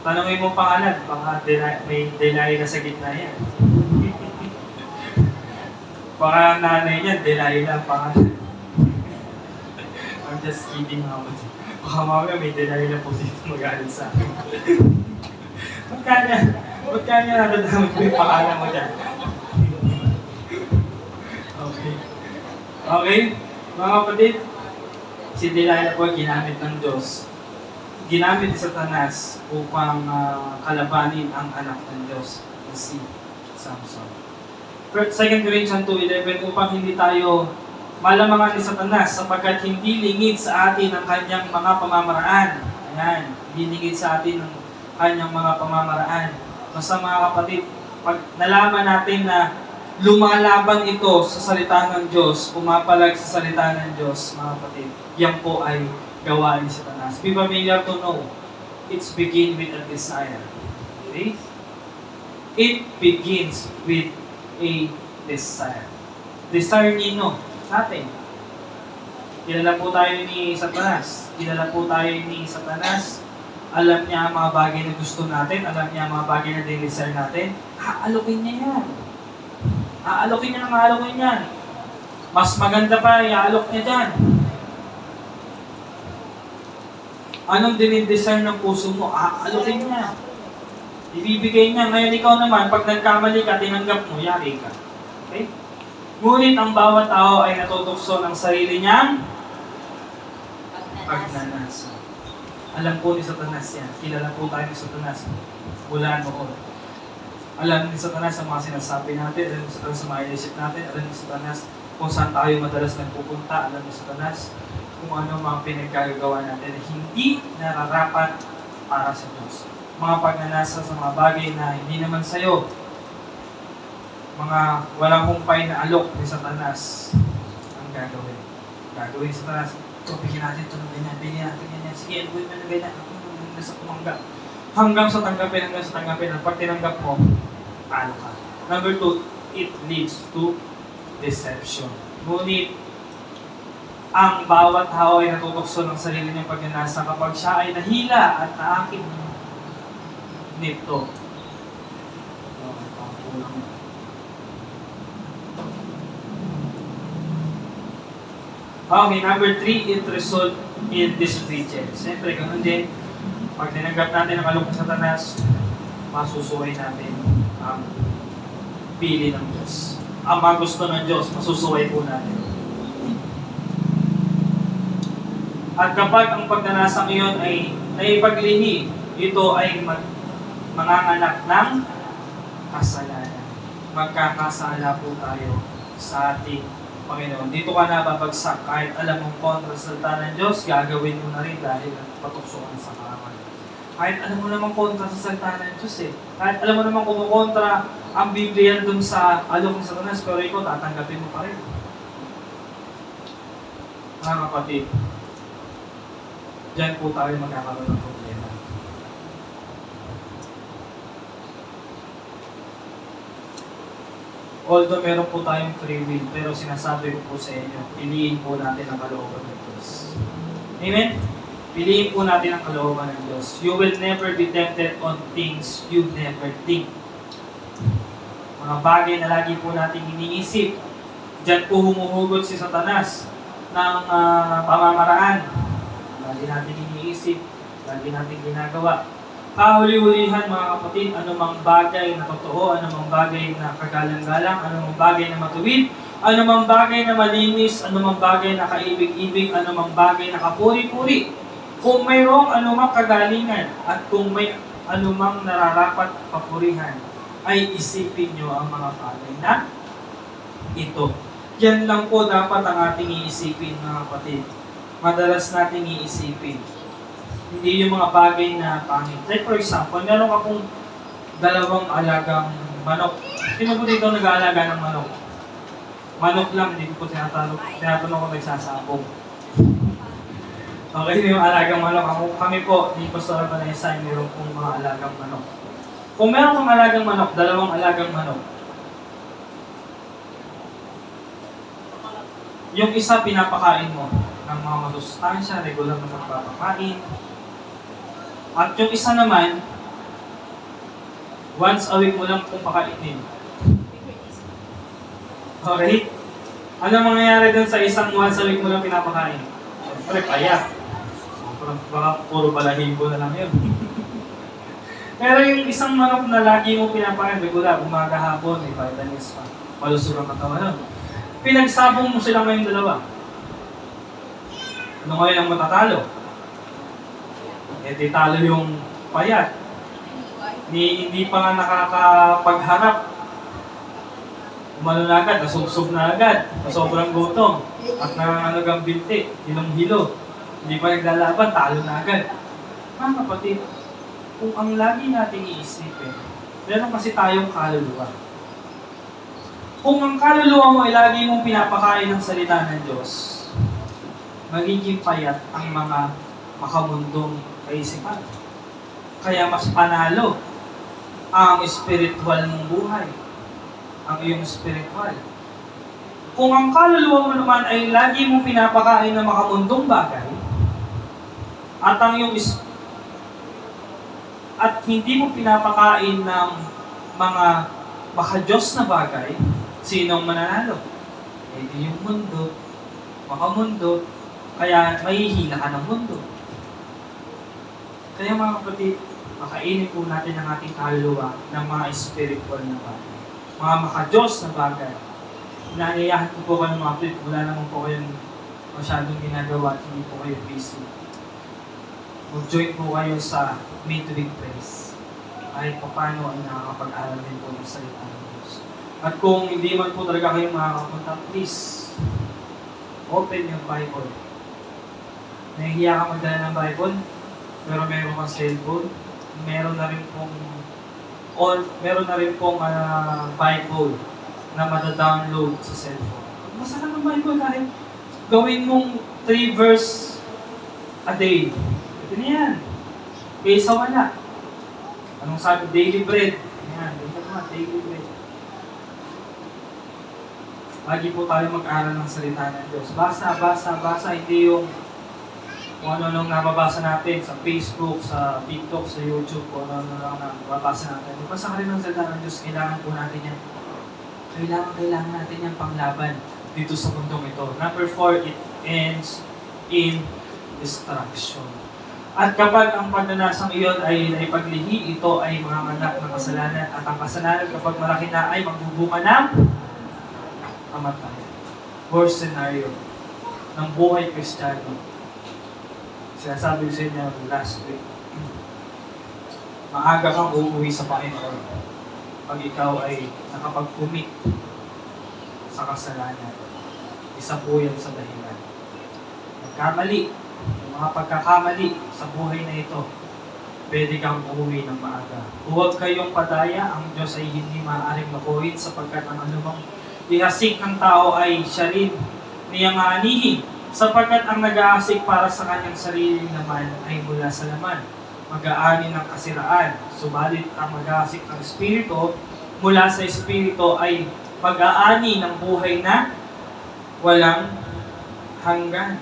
Tanungin mo pangalan, baka may Delilah sa gitna yan. Baka nanay niya, Delilah pangalan. I'm just kidding ako. Baka mamaya may Delilah po dito magalit sa akin. Ba't kanya nadadamag ko yung pangalan mo dyan? Okay, mga kapatid, si Delilah po ginamit ng Diyos. Ginamit ni Satanas upang kalabanin ang anak ng Diyos na si Samson. 2 Corinthians 2:11, upang hindi tayo malamangan ni Satanas sapagkat hindi lingid sa atin ang kanyang mga pamamaraan. Ayan, hindi lingid sa atin ang kanyang mga pamamaraan. Basta mga kapatid, pag nalaman natin na lumalaban ito sa salita ng Diyos, pumapalag sa salita ng Diyos, mga kapatid, yan po ay gawain sa Satanas. Be familiar to know, it's begin with a desire. Okay? It begins with a desire. Desire nino? Natin. Kilala po tayo ni Satanas. Kilala po tayo ni Satanas. Alam niya ang mga bagay na gusto natin. Alam niya ang mga bagay na desire natin. Aalokin niya yan. Aalokin niya ng aalokin yan. Mas maganda pa, iaalok niya dyan. Anong dinidesire ng puso mo? Aalokin niya. Ibibigay niya. Ngayon ikaw naman, pag nagkamali ka, tinanggap mo, yari ka. Okay? Ngunit ang bawat tao ay natutokso ng sarili niyang pagnanasa. Alam po ni Satanas yan. Kilala po tayo ni Satanas mula noon. Alam ni Satanas ang mga sinasabi natin. Alam ni Satanas ang mga inisip natin. Alam ni Satanas kung saan tayo madalas nagpupunta. Alam ni Satanas kung ano mga pinagkagagawa natin na hindi nararapat para sa Diyos. Mga pagnanasa sa mga bagay na hindi naman sa'yo. Mga walang humpay na alok ni Satanas ang gagawin. Gagawin ni Satanas. Ito, bigyan natin ito ng ganyan. Bigyan natin ganyan. Sige, gawin mo na ganyan. Nasa tumanggap. Hanggang sa tanggapin. At pag tinanggap mo, paano ka? Number 2, it leads to deception. Ngunit, ang bawat tao ay natutokso ng sarili niyang pagnanasa kapag siya ay nahila at naakit nito. Okay, number 3, it result in disobedience. Siyempre, ganun din. Pag tinanggap natin ang alok ng Satanas, masusuway natin ang pili ng Diyos. Ang mga gusto ng Diyos, masusuway po natin. At kapag ang pagnanasa ngayon ay naipaglihi, ito ay manganganak ng kasalanan. Magkakasala po tayo sa ating Panginoon. Dito ka nababagsak kahit alam mong kontra sa salita ng Diyos, gagawin mo na rin dahil patukso ka sa karamay. Kahit alam mo namang kontra sa salita ng Diyos Kahit alam mo namang kumukontra ang Biblia dun sa alok ng Satanas, pero ikaw tatanggapin mo pa rin. Mga kapatid, diyan po tayo magkakaroon ng problema. Although meron po tayong free will, pero sinasabi ko po sa inyo, piliin po natin ang kalooban ng Diyos. Amen? Piliin po natin ang kalooban ng Diyos. You will never be tempted on things you never think. Mga bagay na lagi po natin iniisip. Diyan po humuhugot si Satanas ng pamamaraan. Lagi natin iniisip, lagi natin ginagawa. Kahuli-hulihan mga kapatid, anumang bagay na totoo, anumang bagay na kagalang-galang, anumang bagay na matuwid, anumang bagay na malinis, anumang bagay na kaibig-ibig, anumang bagay na kapuri-puri. Kung mayroong anumang kagalingan at kung may anumang nararapat papurihan, ay isipin nyo ang mga bagay na ito. Yan lang po dapat ang ating iisipin mga kapatid. Madalas nating iisipin. Hindi yung mga bagay na pangit. Like for example, meron akong dalawang alagang manok. Sino po dito nag-aalaga ng manok? Manok lang, hindi ko po tinatanong kung nagsasabong. Okay, yung alagang manok. Kami po, di po sa Vanessa, meron pong mga alagang manok. Kung meron kang alagang manok, dalawang alagang manok, yung isa pinapakain mo ng mga masustansya, regular na magpapakain. At yung isa naman, once a week mo lang kung pakainin. Okay? Ano mangyayari dun sa isang once a week mo lang pinapakain? Siyempre, payat. Baka puro balahibo na lang yun. Pero yung isang manok na lagi mo pinapakain, regular, umaga hapon, may vitamins pa. Malusog ang katawan nun. Pinagsabong mo sila ngayong dalawa. Ano ngayon ang matatalo? Di talo yung payat. Hindi pa nga nakakapagharap. Umano na agad, nasubsob na agad. Sobrang gutom. At nanganganog ang binti, hilong-hilo. Hindi pa naglalaban, talo na agad. Mga kapatid, kung ang lagi natin iisipin, meron kasi tayong kaluluwa. Kung ang kaluluwa mo ay lagi mong pinapakain ng salita ng Diyos, magiging payat ang mga makamundong kaisipan. Kaya mas panalo ang spiritual mong buhay, ang iyong spiritual. Kung ang kaluluwa mo naman ay lagi mong pinapakain ng makamundong bagay, at ang iyong at hindi mo pinapakain ng mga makadiyos na bagay, sinong mananalo? Hindi yung mundo, makamundo, kaya mahihila ka ng mundo. Kaya mga kapatid, makainin po natin ang ating kaluluwa ng mga spiritual na bagay, mga makadiyos na bagay. Inaanyayahan ko po kayo mga kapatid, wala naman po kayong masyadong ginagawa at hindi po kayo busy. Mag-join po kayo sa midweek praise. Kahit pa paano ay nakakapag-aral din po ng salita ng Diyos. At kung hindi man po talaga kayo makakapunta, please, open yung Bible. Nahihiya ka magdala ng Bible, pero meron kang cellphone, meron na rin pong Bible na mada-download sa cellphone. Basta ka ng Bible kahit gawin mong 3 verse a day. Ito na yan. Kaysa wala. Anong sabi? Daily bread. Yan. Ito naman, daily bread. Lagi po tayo mag-aral ng salita ng Diyos. Basa. Hindi yung kung ano nung nababasa natin sa Facebook, sa TikTok, sa YouTube, kung ano lang nababasa natin. Basa ka rin ng salita ng Diyos. Kailangan po natin yan. Kailangan natin yan panglaban dito sa mundong ito. Number 4, it ends in destruction. At kapag ang pagnanasang iyon ay paglihi, ito ay mga anak ng kasalanan. At ang kasalanan kapag malaki na ay magbubunga ng kamatayan. Worst scenario ng buhay Kristiyano. Sinasabi ko sa inyo last week, maaga kang uuwi sa Panginoon pag ikaw ay nakapag-commit sa kasalanan. Isa po yan sa dahilan. Nagkamali. Yung mga pagkakamali sa buhay na ito, pwede kang uuwi ng maaga. Huwag kayong padaya, ang Diyos ay hindi maaaring makuhin sapagkat ang anumang ihasik ng tao ay siya rin niyang aanihin. Sapagkat ang nag-aasik para sa kanyang sarili naman ay mula sa laman, mag-aani ng kasiraan. Subalit ang mag-aasik ng Espiritu, mula sa Espiritu ay pag-aani ng buhay na walang hanggan.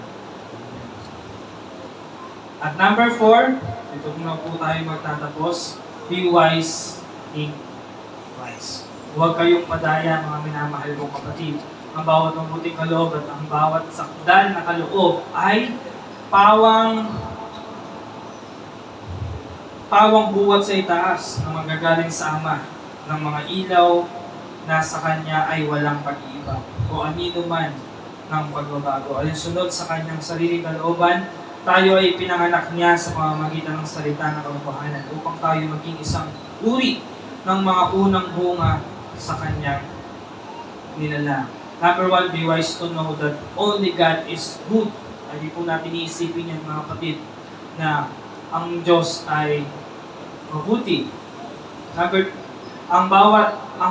At number 4, ito na po tayo magtatapos, be wise, think wise. Huwag kayong padaya, mga minamahal kong kapatid. Ang bawat mabuting kaloob at ang bawat sakdal na kaloob ay pawang buwat sa itaas na magagaling sa Ama ng mga ilaw na sa Kanya ay walang pag-iiba o anino man ng pagbabago. Alinsunod sa Kanyang sariling kalooban, tayo ay pinanganak niya sa pamamagitan ng salita ng katotohanan upang tayo maging isang uri ng mga unang bunga sa Kanyang nilalang. Number 1, be wise to know that only God is good. Hindi po natin iisipin yan mga kapatid na ang Diyos ay mabuti. Ang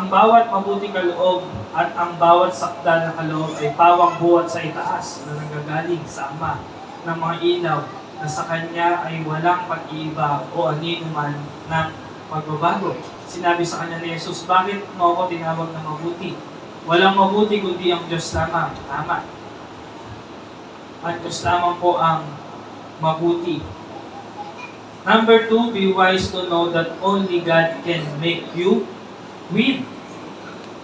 bawat mabuting kaloob at ang bawat sakdal na kaloob ay pawang buhat sa itaas na nanggagaling sa Ama ng mga ilaw na sa Kanya ay walang pag-iiba o anino man ng pagbabago. Sinabi sa Kanya ni Jesus, bakit mo ako tinawag na mabuti? Walang mabuti kundi ang Diyos lamang. Tama. Ang Diyos lamang po ang mabuti. Number 2, be wise to know that only God can make you win.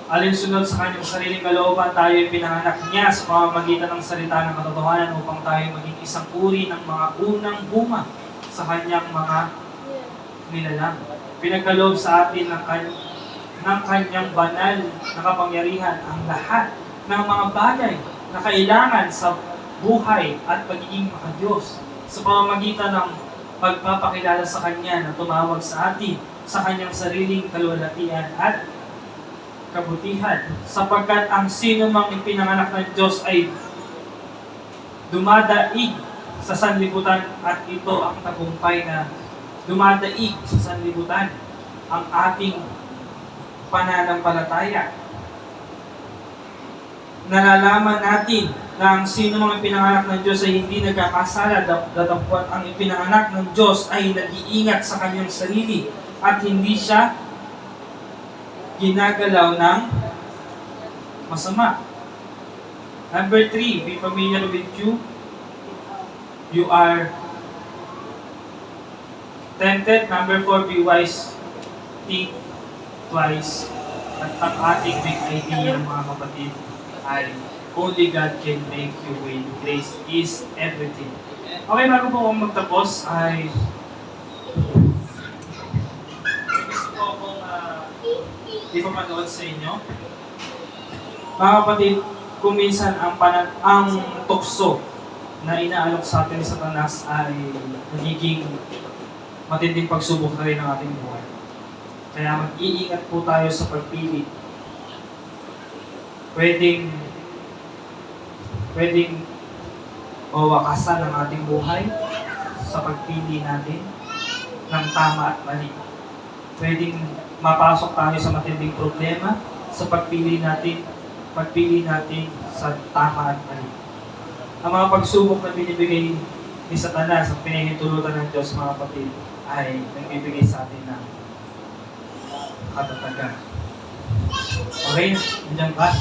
Alinsunod sa Kanyang sariling kalooban, tayo ay pinanganak niya sa pamamagitan ng salita ng katotohanan upang tayo maging isang uri ng mga unang bunga sa Kanyang mga nilalang. Pinagkaloob sa atin ng Kanyang banal na kapangyarihan ang lahat ng mga bagay na kailangan sa buhay at pagiging makadiyos sa pamamagitan ng pagpapakilala sa Kanya na tumawag sa atin sa Kanyang sariling kaluwalhatian at kabutihan, sapagkat ang sino mang ipinanganak ng Diyos ay dumadaig sa sanlibutan at ito ang tagumpay na dumadaig sa sanlibutan, ang ating pananampalataya. Nalalaman natin na ang sino mga pinanganak ng Diyos ay hindi nagkakasala, datapwat ang ipinanganak ng Diyos ay nag-iingat sa kanyang sarili at hindi siya ginagalaw ng masama. Number 3, be familiar with you. You are tempted. Number 4, be wise. Think twice. At ang ating big idea, mga kapatid, ay only God can make you win. Grace is everything. Okay, bago po akong magtapos, ay gusto ko akong ipapanood sa inyo. Mga kapatid, kung minsan ang tukso na inaalok sa atin sa Satanas ay nagiging matinding pagsubok na rin ng ating buhay. Kaya mag-iingat po tayo sa pagpili. Pwedeng mawakasan ang ating buhay sa pagpili natin ng tama at mali. Pwedeng mapasok tayo sa matinding problema sa pagpili natin sa tama at mali. Ang mga pagsubok na binibigay ni Satanas at pinahintulutan ng Diyos, mga kapatid, ay nagbibigay sa atin ng katatagan. Okay? Nandiyan ba?